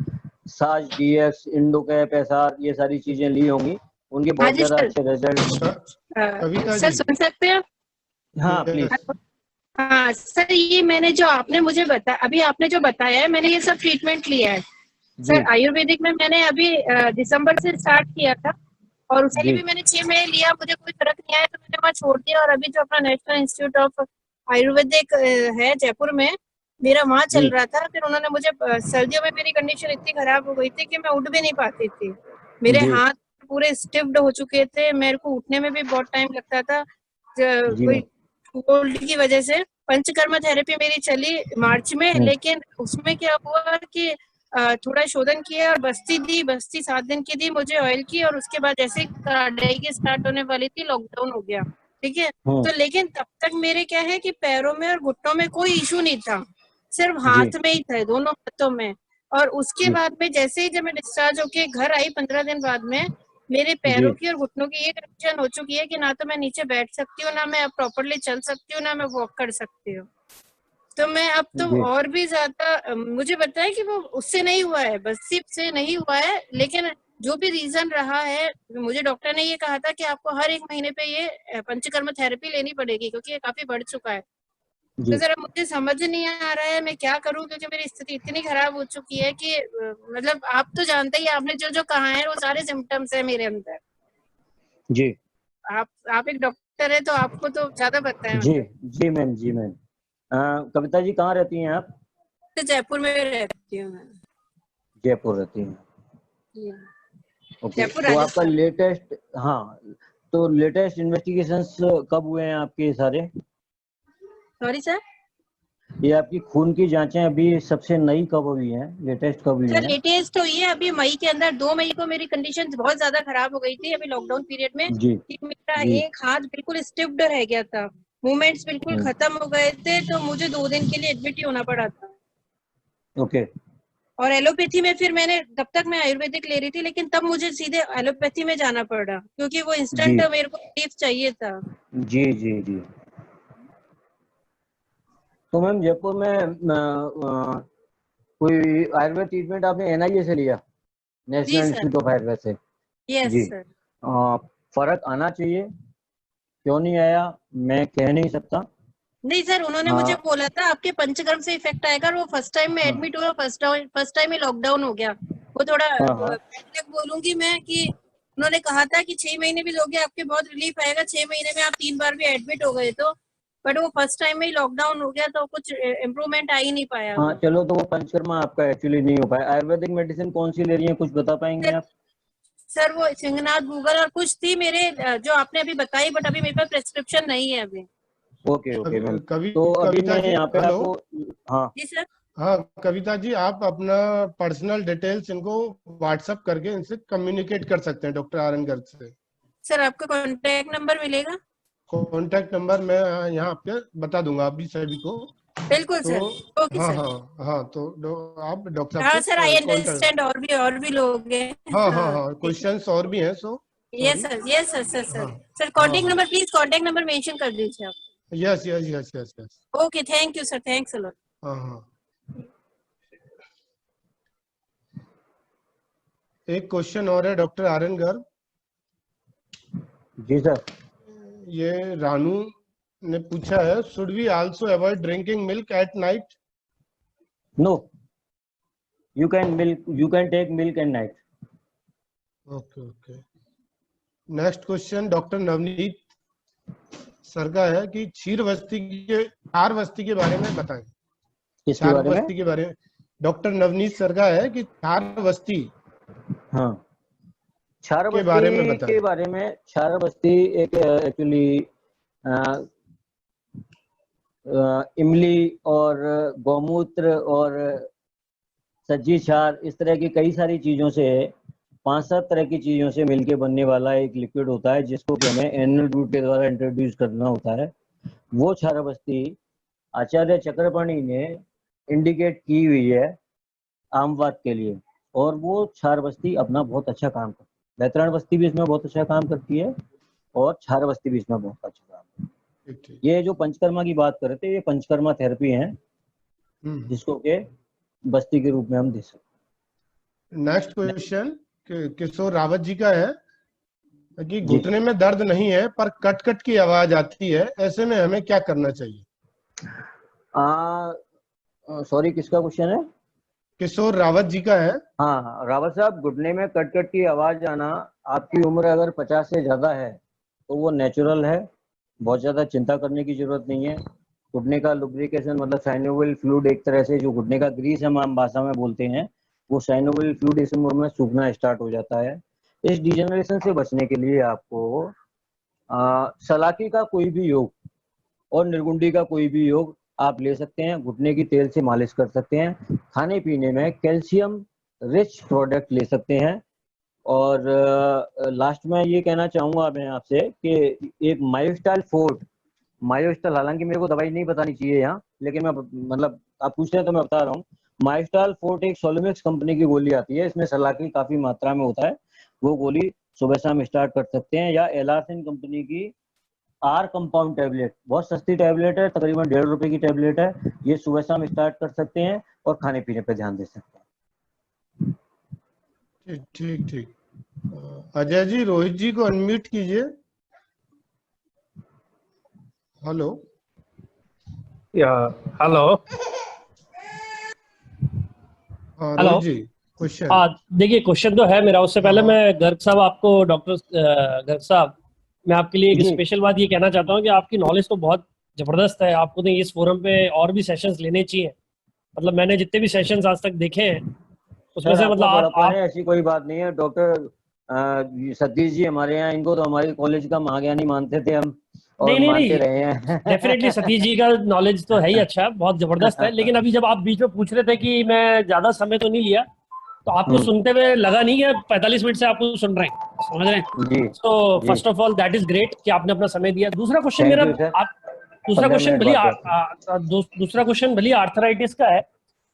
साज DX, इंडोकैप, SR, ये सारी चीजें ली होंगी। उनके बहुत ज्यादा अच्छे रिजल्ट। कविता सर जी, सुन सकते हैं? हाँ प्लीज। हाँ सर, ये मैंने जो आपने मुझे अभी आपने जो बताया है, मैंने ये सब ट्रीटमेंट लिया है जी सर। आयुर्वेदिक में मैंने अभी दिसंबर से स्टार्ट किया था, और उसके लिए जी भी मैंने 6 महीने लिया, मुझे कोई फर्क नहीं आया तो मैंने वहाँ छोड़ दिया। और अभी जो अपना नेशनल इंस्टीट्यूट ऑफ आयुर्वेदिक है जयपुर में, मेरा वहाँ चल जी रहा था। फिर उन्होंने मुझे सर्दियों में मेरी कंडीशन इतनी खराब हो गई थी कि मैं उठ भी नहीं पाती थी, मेरे जी हाथ पूरे स्टिफ्ड हो चुके थे, मेरे को उठने में भी बहुत टाइम लगता था जी कोई मैम कोल्ड की वजह से। पंचकर्मा थेरेपी मेरी चली मार्च में, हम्म, लेकिन उसमें क्या हुआ कि थोड़ा शोधन किया और बस्ती दी, बस्ती 7 दिन की दी मुझे ऑयल की, और उसके बाद जैसे अडाई स्टार्ट होने वाली थी लॉकडाउन हो गया, ठीक है। हम्म, तो लेकिन तब तक मेरे क्या है कि पैरों में और घुटनों में कोई इशू नहीं था, सिर्फ जी हाथ में ही था, दोनों हाथों में। और उसके जी बाद में जैसे ही जब मैं डिस्चार्ज होके घर आई 15 दिन बाद में, मेरे जी पैरों की और घुटनों की ये कंडीशन हो चुकी है कि ना तो मैं नीचे बैठ सकती हूँ, ना मैं प्रॉपरली चल सकती हूँ, ना मैं वॉक कर सकती हूँ। तो मैं अब तो जी और भी ज्यादा मुझे बताया कि वो उससे नहीं हुआ है, बस सिर्फ से नहीं हुआ है, लेकिन जो भी रीजन रहा है, मुझे डॉक्टर ने ये कहा था कि आपको हर 1 महीने पे ये पंचकर्म थेरेपी लेनी पड़ेगी, क्योंकि ये काफी बढ़ चुका है। तो जी जरा मुझे समझ नहीं आ रहा है मैं क्या करूं, क्योंकि मेरी स्थिति इतनी खराब हो चुकी है कि मतलब आप तो जानते ही, आपने जो जो कहा है वो सारे सिम्टम्स है मेरे अंदर। जी आप एक डॉक्टर है तो आपको तो ज्यादा पता है जी मुझे। जी मैम जी मैम। कविता जी कहाँ रहती हैं आप? तो जयपुर में रहती हूँ मैं। जयपुर रहती हैं। ओके, जयपुर तो आपका राजस्थान। लेटेस्ट, हाँ, तो लेटेस्ट इन्वेस्टिगेशंस कब हुए हैं आपके सारे? Sorry sir. ये आपकी खून की जांचें अभी सबसे नई कब हुई हैं, लेटेस्ट कब हुई सर हैं? लेटेस्ट हुई है अभी मई के अंदर, 2 मई को मेरी कंडीशन बहुत ज्यादा खराब हो गई थी अभी लॉकडाउन पीरियड में, जी कि मेरा जी एक हाथ बिल्कुल स्टिफ्ड रह गया था, मूवमेंट्स बिल्कुल हम्म, खत्म हो गए थे, तो मुझे 2 दिन के लिए एडमिट ही होना पड़ा था। ओके और एलोपैथी में फिर मैंने, तब तक मैं आयुर्वेदिक ले रही थी, लेकिन तब मुझे सीधे एलोपैथी में जाना पड़ा, क्योंकि वो जी इंस्टेंट मेरे को रिलीफ चाहिए था। जी जी जी। तो मैम जयपुर में कोई आयुर्वेद ट्रीटमेंट आपने एनआईए से लिया, जी national sir. Institute of Ayurveda से? यस जी। सर। फर्क आना चाहिए, क्यों नहीं आया मैं कह नहीं सकता। नहीं सर, उन्होंने मुझे हाँ बोला था आपके पंचकर्म से इफेक्ट आएगा, और वो फर्स्ट टाइम में हाँ एडमिट हुआ, फर्स्ट टाइम ही लॉकडाउन हो गया। वो थोड़ा हाँ हाँ बैड लक बोलूंगी मैं, कि उन्होंने कहा था कि 6 महीने भी लोगे आपके बहुत रिलीफ आएगा, 6 महीने में आप 3 बार भी एडमिट हो गए तो, बट वो फर्स्ट टाइम में ही लॉकडाउन हो गया, तो कुछ इम्प्रूवमेंट आ ही नहीं पाया हाँ, वो। चलो तो वो पंचकर्मा आपका एक्चुअली नहीं हो पाया। आयुर्वेदिक मेडिसिन कौन सी ले रही है, कुछ बता पाएंगे सर, आप? सर वो सिंगनाथ गूगल और कुछ थी मेरे जो आपने अभी बताई, बट अभी मेरे पास प्रेस्क्रिप्शन नहीं है अभी। Okay okay ma'am. कवि तो अभी कविता मैं जी, यहाँ पे हेलो। आपको, हाँ जी सर। हाँ कविता जी, आप अपना पर्सनल डिटेल्स इनको व्हाट्सअप करके इनसे कम्युनिकेट कर सकते हैं, डॉक्टर आर्यन गर्ग से। सर आपका कॉन्टेक्ट नंबर मिलेगा? कॉन्टैक्ट नंबर मैं यहाँ आपके बता दूंगा अभी सभी को। बिल्कुल तो सर। ओके हाँ सर। हाँ हाँ, तो आप डॉक्टर साहब हाँ सर, आई से कॉन्टैक्ट। अंडरस्टैंड, और भी लोग हैं। हाँ हाँ हाँ हाँ, ठीक है। क्वेश्चंस और भी हैं, so yes sorry. Sir, yes sir, sir हाँ सर। सर हाँ कॉन्टेक्ट हाँ, number, please contact number mention कर दीजिए आप। Yes yes yes yes yes. Okay, thank you sir, thanks a lot. हाँ हाँ। एक क्वेश्चन और है डॉक्टर आर्यन गर्ग। जी सर। ये रानू ने पूछा है, should we also avoid drinking milk at night? No, you can take milk and night. Okay okay. Next question doctor Navneet sir का है कि क्षार वस्ती के बारे में बताएं। किसके क्षार बारे में? वस्ती के बारे में डॉक्टर नवनीत सर का है कि क्षार वस्ती हाँ, के बारे में क्षारबस्ती बताएं। के बारे में। क्षारबस्ती एक एक्चुअली इमली और गौमूत्र और सज्जी क्षार, इस तरह की कई सारी चीजों से, 5-7 तरह की चीजों से मिलके बनने वाला एक लिक्विड होता है, जिसको कि हमें एनल रूट के द्वारा इंट्रोड्यूस करना होता है। वो क्षारबस्ती आचार्य चक्रपाणी ने इंडिकेट की हुई है आमवात के लिए, और वो क्षारबस्ती अपना बहुत अच्छा काम करती है। वैतरण बस्ती भी इसमें बहुत अच्छा काम करती है, और क्षारबस्ती भी इसमें बहुत अच्छा काम करती ठीक ठीक। है। ये जो पंचकर्मा की बात कर रहे थे, ये पंचकर्मा थेरेपी है, जिसको के बस्ती के रूप में हम दे सकते नेक्स्ट क्वेश्चन किशोर रावत जी का है कि हैं। जी, घुटने में दर्द नहीं है पर कट कट की आवाज आती है, ऐसे में हमें क्या करना चाहिए? सॉरी, किसका क्वेश्चन है? किशोर रावत जी का है। हाँ, रावत साहब, घुटने में कट कट की आवाज आना, आपकी उम्र अगर 50 से ज्यादा है तो वो नेचुरल है, बहुत ज्यादा चिंता करने की जरूरत नहीं है। घुटने का लुब्रिकेशन मतलब साइनोवियल फ्लूइड, एक तरह से जो घुटने का ग्रीस हम आम भाषा में बोलते हैं, वो साइनोवियल फ्लूइड इस उम्र में सूखना स्टार्ट हो जाता है। इस डिजेनरेशन से बचने के लिए आपको सलाकी का कोई भी योग और निर्गुंडी का कोई भी योग आप ले सकते हैं, घुटने की तेल से मालिश कर सकते हैं, खाने पीने में कैल्शियम रिच प्रोडक्ट ले सकते हैं। और लास्ट में ये कहना चाहूंगा मैं आपसे कि एक मायोस्टाइल फोर्ट, मायोस्टाइल, हालांकि मेरे को दवाई नहीं बतानी चाहिए यहाँ, लेकिन मैं मतलब आप पूछ रहे हैं तो मैं बता रहा हूँ। मायोस्टाइल फोर्ट एक सोलोमिक्स कंपनी की गोली आती है, इसमें सलाकी काफी मात्रा में होता है, वो गोली सुबह शाम स्टार्ट कर सकते हैं। या एलार्सिन कंपनी की आर कंपाउंड टैबलेट, बहुत सस्ती टैबलेट है, तकरीबन 1.5 रुपए की टैबलेट है, ये सुबह शाम स्टार्ट कर सकते हैं और खाने पीने पे ध्यान दे सकते हैं। ठीक ठीक ठीक। अजय जी, रोहित जी को अनम्यूट कीजिए। हेलो। हेलो। हाँ हेलो। रोहित जी, क्वेश्चन। देखिए, क्वेश्चन तो है मेरा, उससे पहले हाँ मैं गर्ग साहब, आपको डॉक्टर गर्ग साहब, मैं आपके लिए एक जी। स्पेशल बात ये कहना चाहता हूँ कि आपकी नॉलेज तो बहुत जबरदस्त है, आपको तो इस फोरम पे और भी सेशंस लेने चाहिए। मतलब मैंने जितने भी सेशंस आज तक देखे हैं उसमें सर से आपका मतलब बड़प्पन आप है, ऐसी कोई बात नहीं है। डॉक्टर सतीश जी हमारे यहाँ, इनको तो हमारे कॉलेज का महाज्ञानी मानते थे हम, और नहीं नहीं मानते नहीं, रहे हैं। डेफिनेटली सतीश जी का नॉलेज तो है ही अच्छा, बहुत जबरदस्त है। लेकिन अभी जब आप बीच में पूछ रहे थे कि मैं ज्यादा समय तो नहीं लिया, तो आपको सुनते हुए लगा नहीं कि 45 मिनट से आपको सुन रहे हैं, समझ रहे हैं। जी तो जी, first of all that is great कि आपने अपना समय दिया। दूसरा क्वेश्चन थैंक मेरा, यू सर। आप दूसरा 15 क्वेश्चन मिनट भले बाद बात करें। दूसरा क्वेश्चन भले आर्थराइटिस का है,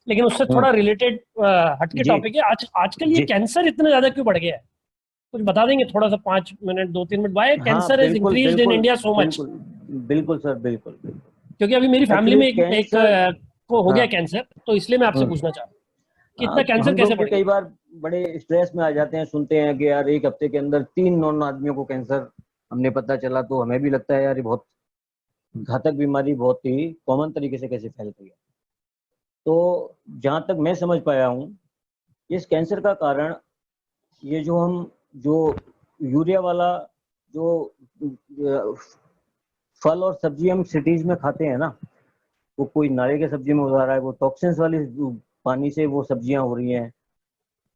लेकिन उससे थोड़ा रिलेटेड हटके जी टॉपिक है। आजकल ये जी, कैंसर इतना ज्यादा क्यों बढ़ गया है? कुछ बता देंगे थोड़ा सा, 5 मिनट, 2-3 मिनट, वाई हाँ कैंसर इज बिल्कुल इंक्रीज्ड इन बिल्कुल इंडिया सो मच? बिल्कुल, बिल्कुल सर, बिल्कुल बिल्कुल। क्योंकि अभी मेरी फैमिली एक्चुअली में एक कैंसर, को हो हाँ, गया कैंसर, तो इसलिए मैं आपसे पूछना चाह रहा हूँ कि इतना कैंसर हम कैसे लोग भी बढ़ कई गया? बार बड़े स्ट्रेस में आ जाते हैं, सुनते हैं कि यार एक हफ्ते के अंदर 3 नॉन आदमियों को कैंसर हमने पता चला, तो हमें भी लगता है यार ये बहुत घातक बीमारी, बहुत ही कॉमन तरीके से कैसे फैल रही है। तो जहाँ तक मैं समझ पाया हूँ, इस कैंसर का कारण ये जो यूरिया वाला जो फल और सब्जी हम सिटीज में खाते हैं ना, वो कोई नारियल की सब्जी में हो रहा है, वो टॉक्सिन्स वाली पानी से वो सब्जियां हो रही हैं।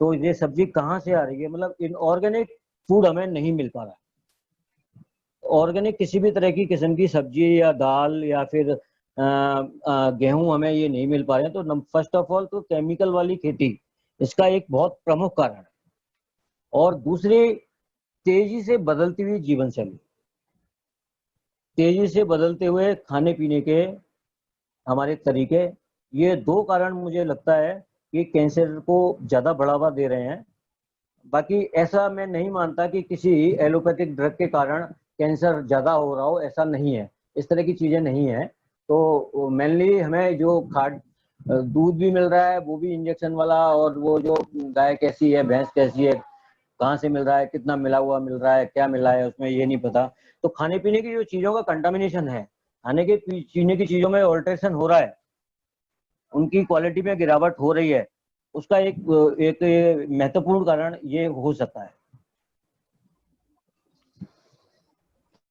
तो ये सब्जी कहाँ से आ रही है? मतलब इनऑर्गेनिक फूड हमें नहीं मिल पा रहा है। ऑर्गेनिक किसी भी तरह की किस्म की सब्जी या दाल या फिर गेहूं हमें ये नहीं मिल पा रहे हैं। तो फर्स्ट ऑफ ऑल तो केमिकल वाली खेती इसका एक बहुत प्रमुख कारण है। और दूसरी, तेजी से बदलती हुई जीवन शैली, तेजी से बदलते हुए खाने पीने के हमारे तरीके, ये 2 कारण मुझे लगता है कि कैंसर को ज्यादा बढ़ावा दे रहे हैं। बाकी ऐसा मैं नहीं मानता कि किसी एलोपैथिक ड्रग के कारण कैंसर ज्यादा हो रहा हो, ऐसा नहीं है, इस तरह की चीजें नहीं है। तो मेनली हमें जो खाद दूध भी मिल रहा है वो भी इंजेक्शन वाला, और वो जो गाय कैसी है, भैंस कैसी है, कहाँ से मिल रहा है, कितना मिला हुआ मिल रहा है, क्या मिला है उसमें, ये नहीं पता। तो खाने पीने की जो चीजों का कंटामिनेशन है, खाने के पीने की चीजों में ऑल्ट्रेशन हो रहा है, उनकी क्वालिटी में गिरावट हो रही है, उसका एक एक महत्वपूर्ण कारण ये हो सकता है।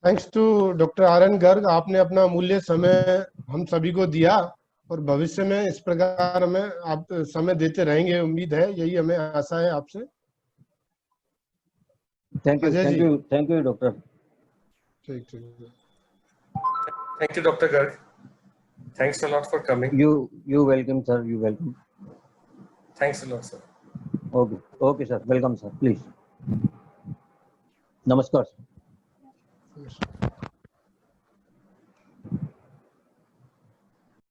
Thanks to doctor R N Garg, आपने अपना अमूल्य समय हम सभी को दिया, और भविष्य में इस प्रकार हमें आप समय देते रहेंगे, उम्मीद है, यही हमें आशा है आपसे। थैंक यू, अजय थैंक जी। You, thank you doctor. ठीक ठीक। Thank you, Dr. Garg. Thanks a lot for coming. You welcome sir, you welcome. Thanks a lot, sir. Okay, okay sir, welcome sir, please. नमस्कार sir.